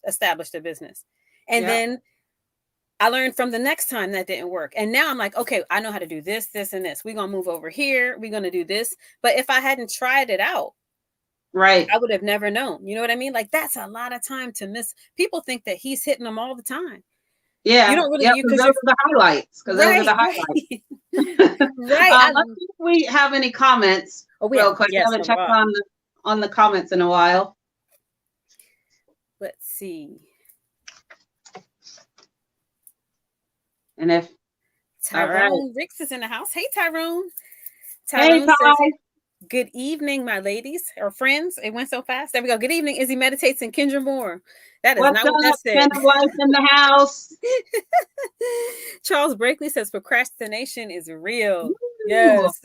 established a business. And then I learned from the next time that didn't work. And now I'm like, okay, I know how to do this, this, and this. We're going to move over here. We're going to do this. But if I hadn't tried it out, I would have never known. You know what I mean? Like, that's a lot of time to miss. People think that he's hitting them all the time. Yeah. You don't really, because those are the highlights. Because those are the highlights. Right. Let's see if we have any comments real quick. I haven't checked on the comments in a while. Let's see. And if Tyrone Ricks is in the house. Hey, Tyrone. Tyrone says, good evening, my ladies or friends. It went so fast. There we go. Good evening. Izzy meditates in Kendra Moore. That is not what that said. Wife in the house. Charles Brakely says procrastination is real. Ooh. Yes.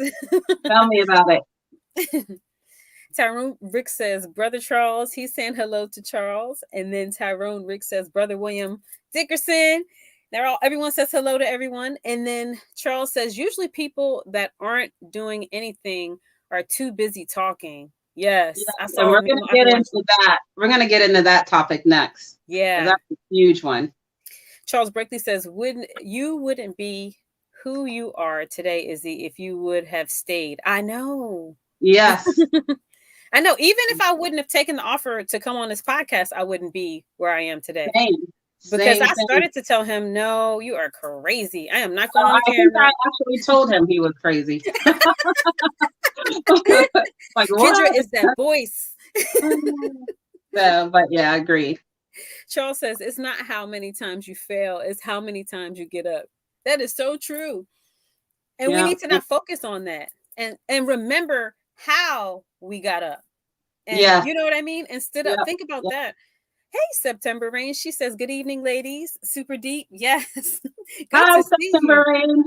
Tell me about it. Tyrone Rick says, Brother Charles. He's saying hello to Charles. And then Tyrone Rick says, Brother William Dickerson. Everyone says hello to everyone. And then Charles says, usually people that aren't doing anything are too busy talking. Yes. So we're going to get into that. We're going to get into that topic next. Yeah. That's a huge one. Charles Brakely says, you wouldn't be who you are today, Izzy, if you would have stayed. I know. Yes. I know. Even if I wouldn't have taken the offer to come on this podcast, I wouldn't be where I am today. Because I started to tell him, no, you are crazy. I am not going on camera. I actually told him he was crazy. Like, Kendra is that voice. But yeah, I agree. Charles says, it's not how many times you fail, it's how many times you get up. That is so true. And we need to not focus on that. And remember how we got up. And you know what I mean? And stood up. Think about that. Hey, September Rain. She says, good evening, ladies. Super deep. Yes. Hi, September Rain.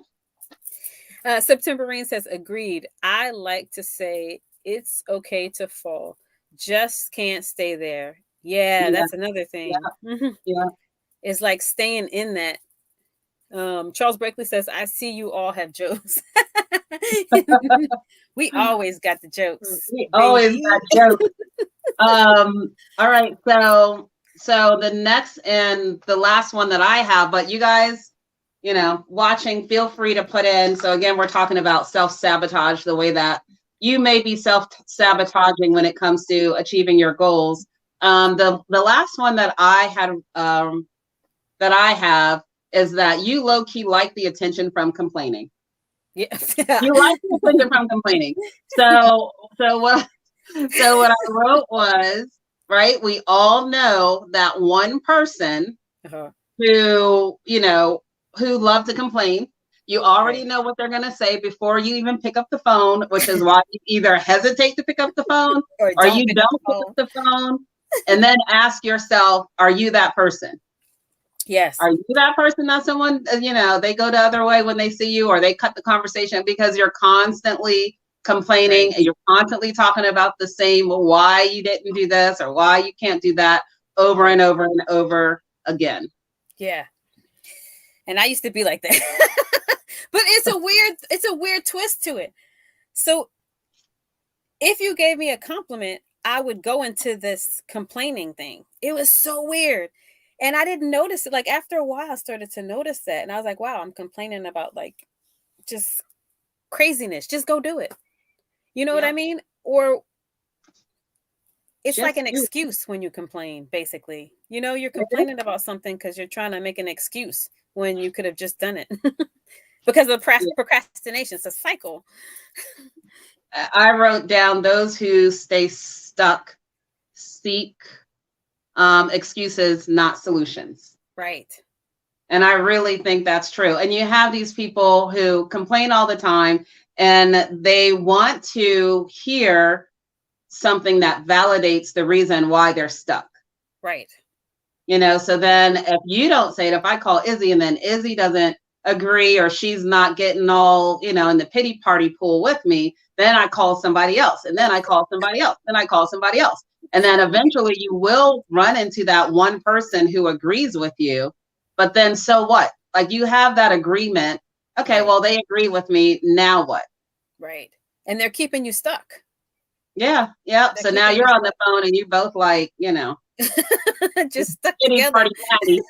September Rain says, agreed. I like to say it's okay to fall. Just can't stay there. Yeah, that's another thing. Yeah. It's like staying in that. Charles Brakely says, I see you all have jokes. We always got the jokes. We always got jokes. All right. So the next and the last one that I have, but you guys, watching, feel free to put in. So again, we're talking about self-sabotage, the way that you may be self-sabotaging when it comes to achieving your goals. The last one that I have is that you low-key like the attention from complaining. Yeah. You like the attention from complaining. So what I wrote was, right, we all know that one person who love to complain. You already know what they're going to say before you even pick up the phone, which is why you either hesitate to pick up the phone or you don't pick up the phone. And then ask yourself, are you that person? Yes. Are you that person that someone, they go the other way when they see you, or they cut the conversation because you're constantly complaining and you're constantly talking about the same, why you didn't do this or why you can't do that over and over and over again. Yeah. And I used to be like that. But it's a weird twist to it. So if you gave me a compliment, I would go into this complaining thing. It was so weird. And I didn't notice it. Like after a while, I started to notice that. And I was like, wow, I'm complaining about like just craziness. Just go do it. You know what I Yep. mean? Or it's like Just an do excuse when you complain, basically. You know, you're it. complaining about something because you're trying to make an excuse when you could have just done it. Because of procrastination. It's a cycle. I wrote down those who stay stuck seek excuses, not solutions. Right. And I really think that's true. And you have these people who complain all the time and they want to hear something that validates the reason why they're stuck. Right. So then if you don't say it, if I call Izzy and then Izzy doesn't agree or she's not getting all, in the pity party pool with me, then I call somebody else and then I call somebody else, then I call somebody else. And then eventually you will run into that one person who agrees with you. But then so what? Like you have that agreement. Okay, right. well, they agree with me. Now what? Right. And they're keeping you stuck. Yeah. Yeah. They're So now keeping you you're on the stuck. phone and you both like, Just stuck pity together. party patties.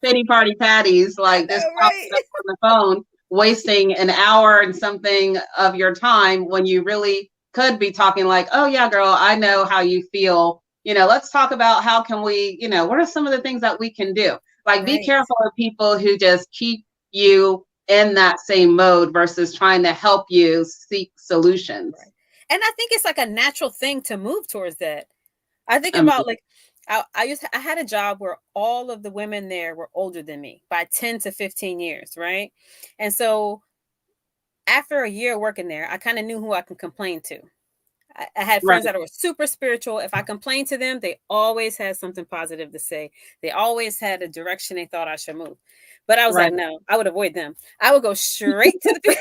Pity party patties, I like just know, talking right? on the phone, wasting an hour and something of your time when you really could be talking like, oh yeah, girl, I know how you feel. Let's talk about how can we, what are some of the things that we can do? Like be Right. careful of people who just keep you in that same mode versus trying to help you seek solutions. Right. And I think it's like a natural thing to move towards that. I think Um, about like I had a job where all of the women there were older than me by 10 to 15 years, right? And so after a year working there, I kind of knew who I could complain to. I had right, friends that were super spiritual. If I complained to them, they always had something positive to say. They always had a direction they thought I should move. But I was right. like, no, I would avoid them. I would go straight to the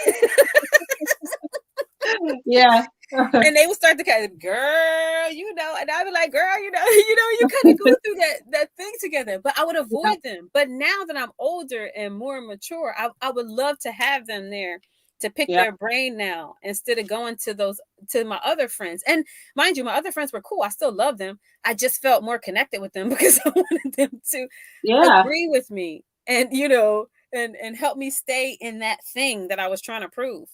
Yeah. and they would start to kind of, girl, and I'd be like, girl, you kind of go through that thing together. But I would avoid them. But now that I'm older and more mature, I would love to have them there to pick Yeah. their brain now instead of going to my other friends. And mind you, my other friends were cool. I still love them. I just felt more connected with them because I wanted them to Yeah. agree with me and and help me stay in that thing that I was trying to prove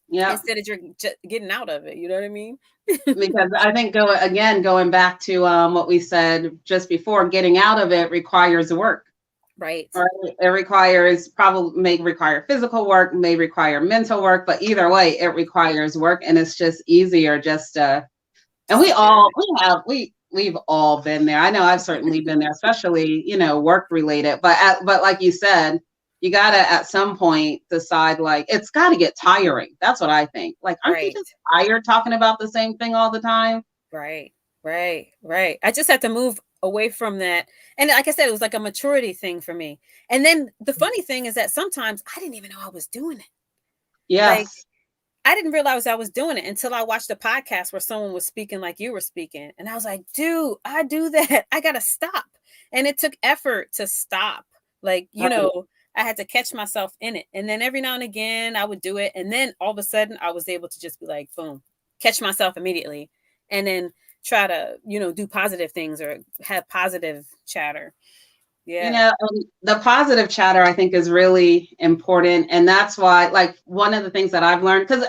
Yeah. instead of just getting out of it. You know what I mean? Because I think going back to what we said just before, getting out of it requires work. Right. Right? It may require physical work, may require mental work, but either way, it requires work, and it's just easier just to. And Just to do it. we've all been there. I know I've certainly been there, especially work related. But like you said, you gotta at some point decide like it's got to get tiring. That's what I think. Like, aren't you Right. just tired talking about the same thing all the time? Right. Right. Right. I just had to move away from that. And like I said, it was like a maturity thing for me. And then the funny thing is that sometimes I didn't even know I was doing it. Like Yes. I didn't realize I was doing it until I watched a podcast where someone was speaking like you were speaking. And I was like, dude, I do that. I got to stop. And it took effort to stop. Like, Right. I had to catch myself in it. And then every now and again, I would do it. And then all of a sudden, I was able to just be like, boom, catch myself immediately. And then try to, do positive things or have positive chatter. Yeah. The positive chatter I think is really important. And that's why, like, one of the things that I've learned, because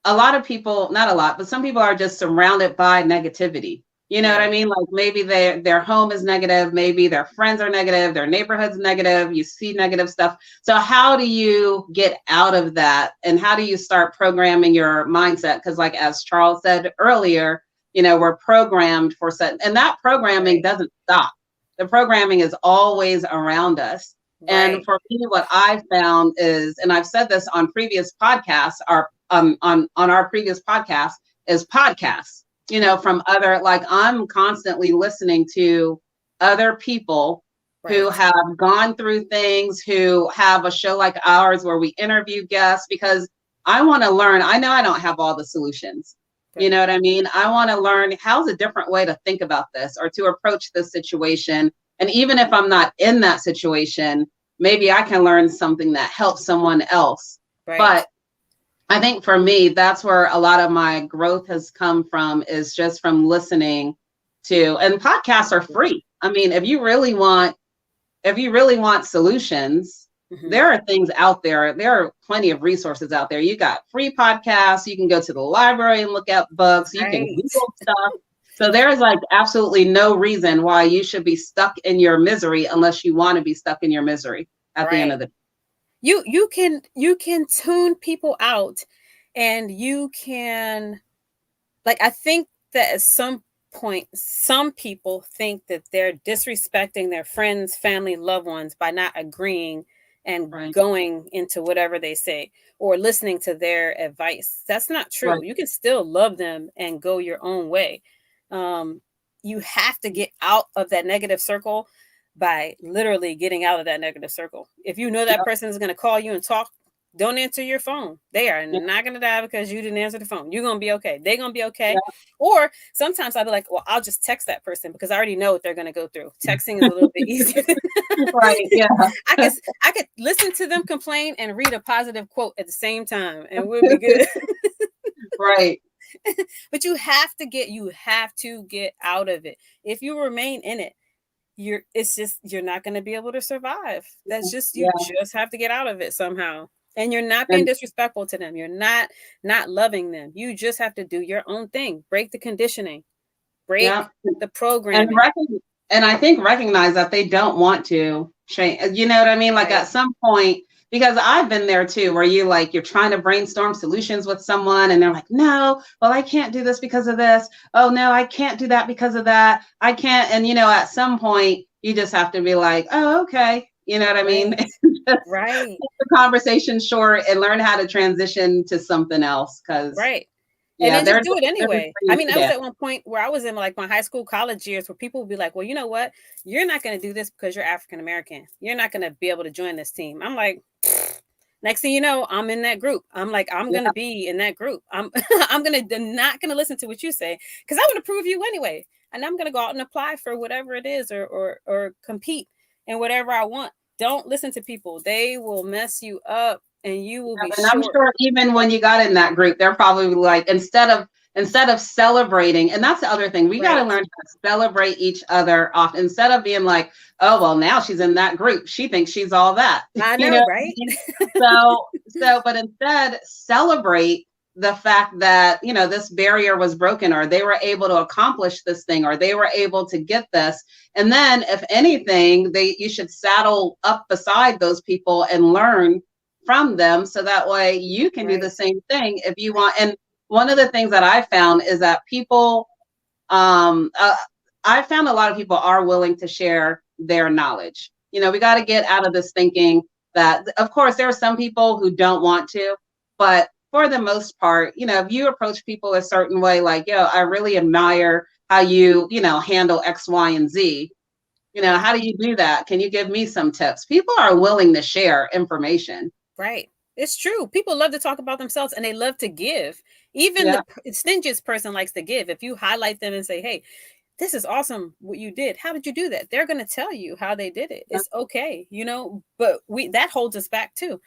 a lot of people, not a lot, but some people are just surrounded by negativity. You know what I Right. mean? Like maybe their home is negative, maybe their friends are negative, their neighborhood's negative, you see negative stuff. So how do you get out of that? And how do you start programming your mindset? Because like as Charles said earlier, we're programmed for set, and that programming Right. doesn't stop. The programming is always around us. And Right. for me, what I found is, and I've said this on previous podcasts, on our previous podcast, is podcasts. From other, like I'm constantly listening to other people who Right. have gone through things, who have a show like ours where we interview guests, because I want to learn. I know I don't have all the solutions. You Right. know what I mean? I want to learn how's a different way to think about this or to approach this situation. And even if I'm not in that situation, maybe I can learn something that helps someone else. Right. But I think for me, that's where a lot of my growth has come from, is just from listening to, and podcasts are free. I mean, if you really want solutions, there are things out there. There are plenty of resources out there. You got free podcasts. You can go to the library and look at books. You can Google stuff. So there is like absolutely no reason why you should be stuck in your misery unless you want to be stuck in your misery at the end of the day. You can tune people out, and you can, like, I think that at some point, some people think that they're disrespecting their friends, family, loved ones by not agreeing and going into whatever they say or listening to their advice. That's not true. You can still love them and go your own way. You have to get out of that negative circle by literally getting out of that negative circle. If you know that person is going to call you and talk, don't answer your phone. They are not going to die because you didn't answer the phone. You're going to be okay. They're going to be okay. Or sometimes I'll be like, well, I'll just text that person because I already know what they're going to go through. Texting is a little bit easier. I could listen to them complain and read a positive quote at the same time, and we'll be good. But you have to get out of it. If you remain in it, you're not going to be able to survive. That's just, you just have to get out of it somehow. And you're not being disrespectful to them. You're not loving them. You just have to do your own thing. Break the conditioning. Break the programming. And I think recognize that they don't want to change. You know what I mean? Like at some point, because I've been there too, where you're trying to brainstorm solutions with someone and they're like, no, well, I can't do this because of this. Oh no, I can't do that because of that. I can't. And at some point you just have to be like, oh, okay. You know what I mean? Keep the conversation short and learn how to transition to something else. And then just do it anyway. I mean, I was at one point where I was in like my high school, college years, where people would be like, well, you know what? You're not going to do this because you're African American. You're not going to be able to join this team. I'm like, next thing you know, I'm in that group. I'm like, I'm going to be in that group. I'm not going to listen to what you say because I want to prove you anyway. And I'm going to go out and apply for whatever it is or compete in whatever I want. Don't listen to people. They will mess you up. And you will be. And I'm sure even when you got in that group, they're probably like, instead of celebrating, and that's the other thing, we got to learn how to celebrate each other off instead of being like, oh well, now she's in that group, she thinks she's all that. I know, right? But instead celebrate the fact that this barrier was broken, or they were able to accomplish this thing, or they were able to get this. And then, if anything, you should saddle up beside those people and learn from them, so that way you can do the same thing if you want. And one of the things that I found is that people, I found a lot of people are willing to share their knowledge. We got to get out of this thinking that, of course, there are some people who don't want to, but for the most part, if you approach people a certain way, like, yo, I really admire how you, handle X, Y, and Z. How do you do that? Can you give me some tips? People are willing to share information. Right. It's true. People love to talk about themselves and they love to give. Even the stingiest person likes to give. If you highlight them and say, hey, this is awesome what you did. How did you do that? They're going to tell you how they did it. It's okay, but that holds us back too.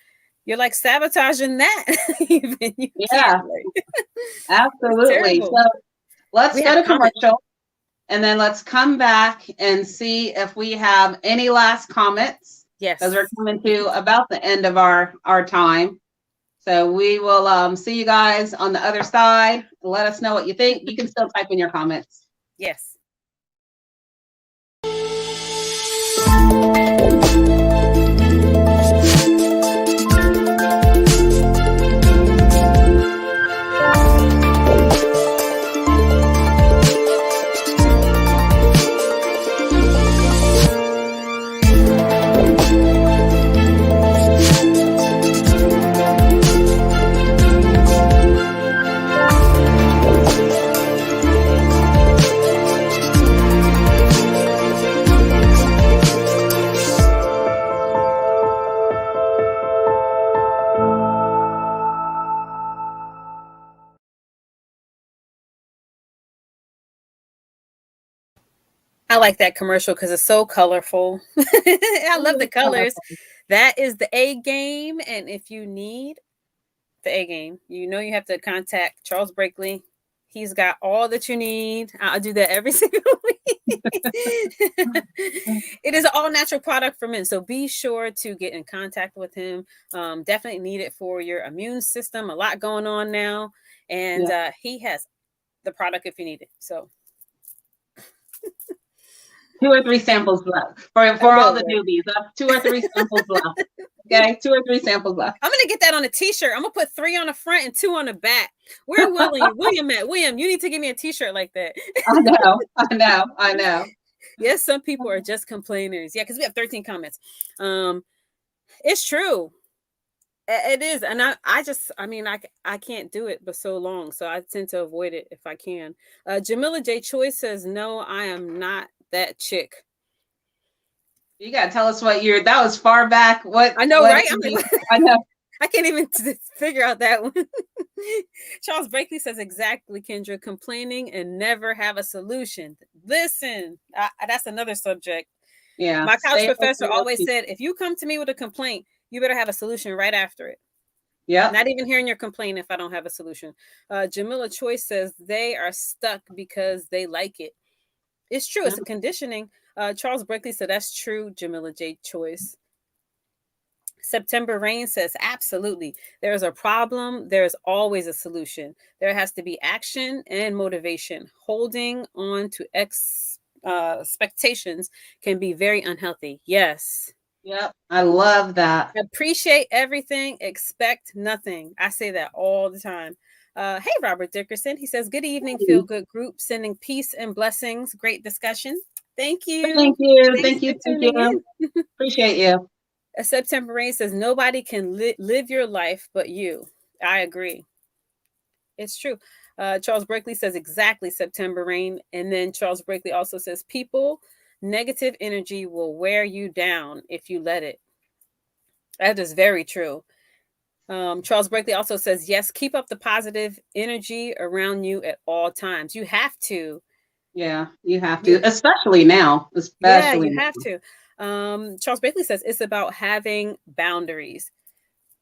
You're like sabotaging that. Even absolutely. So let's go to commercial and then let's come back and see if we have any last comments. Yes. Because we're coming to about the end of our time. So we will see you guys on the other side. Let us know what you think. You can still type in your comments. Yes. I like that commercial because it's so colorful. I love the colors. That is the A game. And if you need the A game, you know you have to contact Charles Brakely. He's got all that you need. I'll do that every single week. It is an all natural product for men. So be sure to get in contact with him. Definitely need it for your immune system. A lot going on now. And he has the product if you need it. So 2 or 3 samples left for all the newbies. 2 or 3 samples left. Okay, 2 or 3 samples left. I'm gonna get that on a t-shirt. I'm gonna put 3 on the front and 2 on the back. Where William at? William, you need to give me a t-shirt like that. I know. Yes, some people are just complainers. Yeah, because we have 13 comments. It's true. It is, and I can't do it but so long, so I tend to avoid it if I can. Jamila J. Choice says, "No, I am not that chick." You gotta tell us what year that was. Far back. What I know, what right? I know. I can't even figure out that one. Charles Brakely says, exactly, Kendra, complaining and never have a solution. Listen, that's another subject. Yeah. My couch professor always said, if you come to me with a complaint, you better have a solution right after it. Yeah. Not even hearing your complaint if I don't have a solution. Jamila Choice says they are stuck because they like it. It's true. It's a conditioning. Charles Brakely said, that's true, Jamila J. Choice. September Rain says, absolutely. There's a problem. There's always a solution. There has to be action and motivation. Holding on to expectations can be very unhealthy. Yes. Yep. I love that. Appreciate everything. Expect nothing. I say that all the time. Hey, Robert Dickerson. He says, good evening, Feel Good Group. Sending peace and blessings. Great discussion. Thank you. Thank you. Thank you. Appreciate you. September Rain says, nobody can live your life but you. I agree. It's true. Charles Brakely says, exactly, September Rain. And then Charles Brakely also says, negative energy will wear you down if you let it. That is very true. Charles Brakely also says, yes, keep up the positive energy around you at all times. You have to. Yeah, you have to, especially now. Yeah, you have to. Charles Brakely says it's about having boundaries.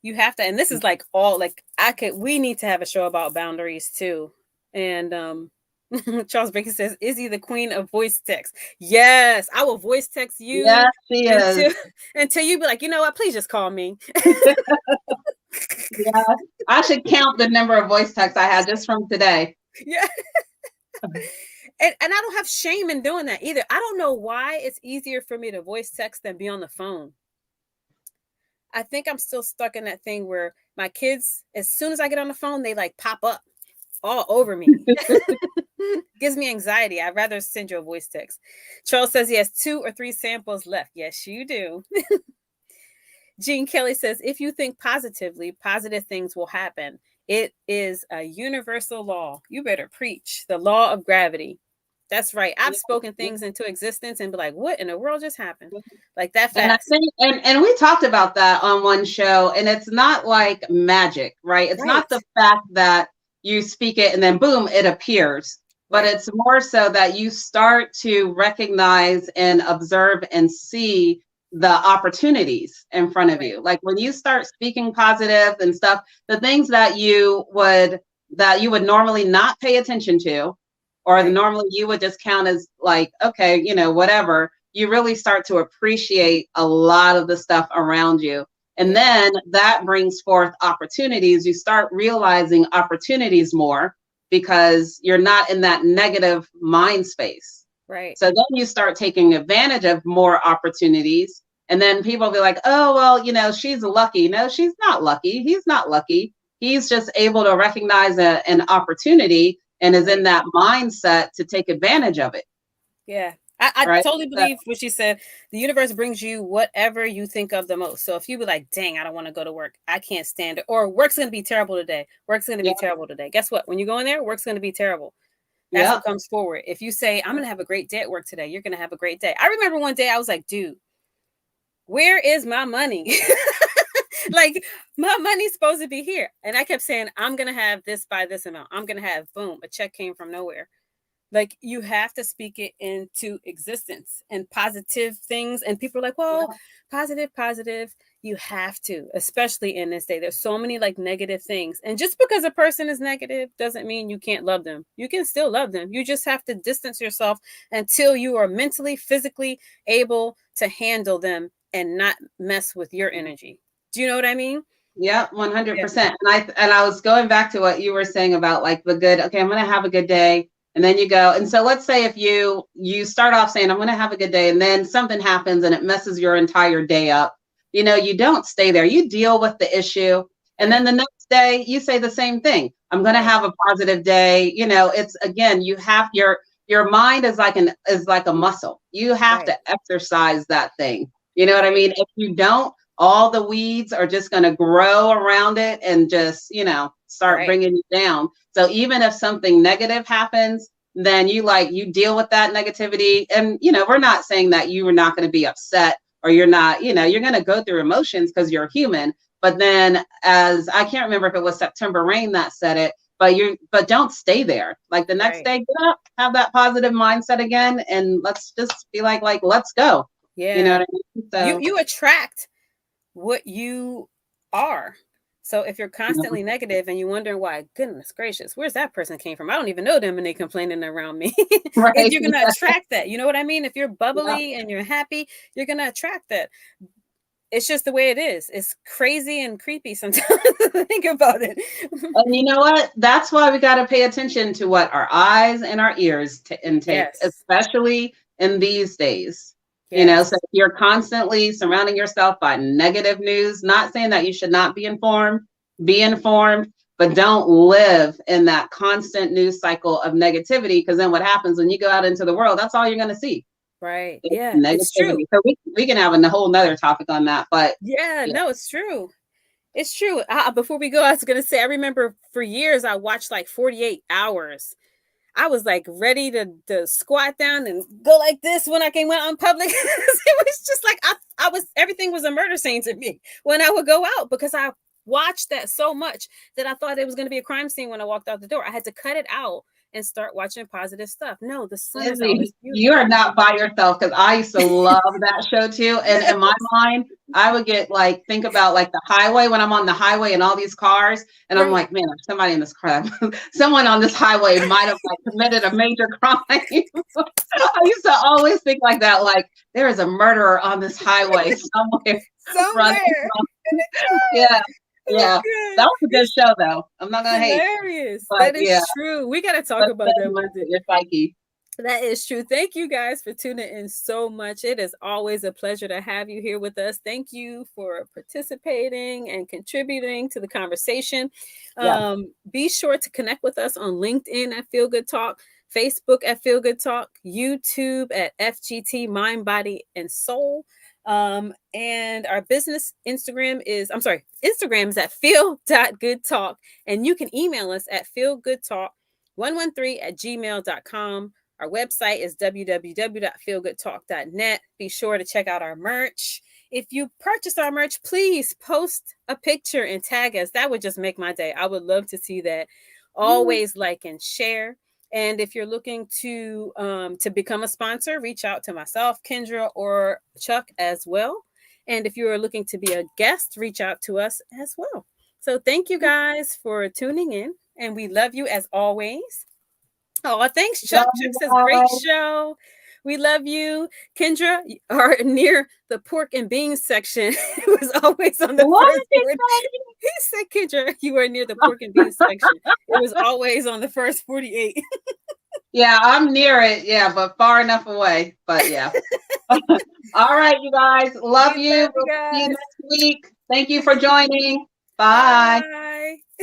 You have to, and this is like all like we need to have a show about boundaries too. And Charles Brakely says, Izzy the queen of voice text. Yes, I will voice text you. Yes, she is. Until you be like, you know what, please just call me. Yeah, I should count the number of voice texts I had just from today. Yeah. And I don't have shame in doing that either. I don't know why it's easier for me to voice text than be on the phone. I think I'm still stuck in that thing where my kids, as soon as I get on the phone, they like pop up all over me. Gives me anxiety. I'd rather send you a voice text. Charles says he has 2 or 3 samples left. Yes, you do. Jean Kelly says, if you think positively, positive things will happen. It is a universal law. You better preach the law of gravity. That's right. I've spoken things into existence and be like, what in the world just happened? Like that fast. And we talked about that on one show, and it's not like magic, right? It's not the fact that you speak it and then boom, it appears. But it's more so that you start to recognize and observe and see the opportunities in front of you. Like when you start speaking positive and stuff, the things that you would normally not pay attention to, or normally you would just count as like, okay, you know, whatever, you really start to appreciate a lot of the stuff around you. And then that brings forth opportunities. You start realizing opportunities more because you're not in that negative mind space. Right. So then you start taking advantage of more opportunities. And then people will be like, oh, well, you know, she's lucky. No, she's not lucky. He's not lucky. He's just able to recognize an opportunity and is in that mindset to take advantage of it. Yeah. I totally believe what she said. The universe brings you whatever you think of the most. So if you be like, dang, I don't want to go to work. I can't stand it. Or work's going to be terrible today. Work's going to be terrible today. Guess what? When you go in there, work's going to be terrible. That's what comes forward. If you say, I'm going to have a great day at work today, you're going to have a great day. I remember one day I was like, dude, where is my money? Like my money's supposed to be here. And I kept saying, I'm going to have this by this amount. I'm going to have, boom, a check came from nowhere. Like you have to speak it into existence and positive things. And people are like, well, positive, positive. You have to, especially in this day. There's so many like negative things. And just because a person is negative doesn't mean you can't love them. You can still love them. You just have to distance yourself until you are mentally, physically able to handle them and not mess with your energy. Do you know what I mean? Yeah, Yeah. 100%. And I was going back to what you were saying about like the good, okay, I'm going to have a good day. And then you go, and so let's say if you start off saying I'm going to have a good day, and then something happens and it messes your entire day up. You don't stay there. You deal with the issue. And Right. then the next day you say the same thing. I'm going to Right. have a positive day. It's again, you have your mind is like a muscle. You have Right. to exercise that thing. You know what I Right. mean? If you don't, all the weeds are just going to grow around it and just, start Right. bringing you down. So even if something negative happens, then you deal with that negativity. And, we're not saying that you are not going to be upset or you're not, you're going to go through emotions because you're human. But then as I can't remember if it was September Rain that said it, but don't stay there. Like the next Right. day, get up, have that positive mindset again, and let's just be like, let's go. You know what Yeah. I mean? So You attract what you are. So if you're constantly negative and you wonder why, goodness gracious, where's that person came from? I don't even know them and they complaining around me. right. You're gonna attract that. You know what I mean? If you're Yeah. bubbly and you're happy, you're gonna attract that. It's just the way it is. It's crazy and creepy sometimes to think about it. And you know what? That's why we got to pay attention to what our eyes and our ears intake, Yes. especially in these days. So Yes. if you're constantly surrounding yourself by negative news, not saying that you should not be informed, but don't live in that constant news cycle of negativity. Because then what happens when you go out into the world, that's all you're going to see. Right. It's Yeah, it's true. negativity. So we can have a whole nother topic on that. But Yeah, yeah. no, it's true. It's true. Before we go, I was gonna say, I remember for years I watched like 48 hours. I was like ready to squat down and go like this when I came out in public. It was just like I was everything was a murder scene to me when I would go out because I watched that so much that I thought it was going to be a crime scene when I walked out the door. I had to cut it out and start watching positive stuff. No, the sun is out. It's Lizzie, you are beautiful. not by yourself because I used to love that show too. And in my mind, I would get think about like the highway when I'm on the highway and all these cars. And I'm Right. like, man, there's somebody in this car. Someone on this highway might have committed a major crime. I used to always think like that, like there is a murderer on this highway somewhere running. Somewhere. Yeah, Oh yeah. That god. was a good show though. I'm not gonna hate, Hilarious. but That yeah, is true. We got to talk but about then that mess one day. with your psyche. That is true. Thank you guys for tuning in so much. It is always a pleasure to have you here with us. Thank you for participating and contributing to the conversation. Yeah. Be sure to connect with us on LinkedIn at Feel Good Talk, Facebook at Feel Good Talk, YouTube at FGT Mind, Body, and Soul. And our business Instagram is at feel.goodtalk. And you can email us at feelgoodtalk113@gmail.com. Our website is www.feelgoodtalk.net. Be sure to check out our merch. If you purchase our merch, please post a picture and tag us. That would just make my day. I would love to see that. Always like and share. And if you're looking to become a sponsor, reach out to myself, Kendra, or Chuck as well. And if you are looking to be a guest, reach out to us as well. So thank you guys for tuning in, and we love you as always. Oh, thanks, Chuck. Love Chuck you says, great guys. show. We love you. Kendra, you are near the pork and beans section. It was always on the What first did word. He said, Kendra, you are near the pork and beans section. It was always on the first 48. Yeah, I'm near it. Yeah, but far enough away. But yeah. All right, you guys. Love We you. love you We'll see you guys. next week. Thank you for joining. Bye. Bye.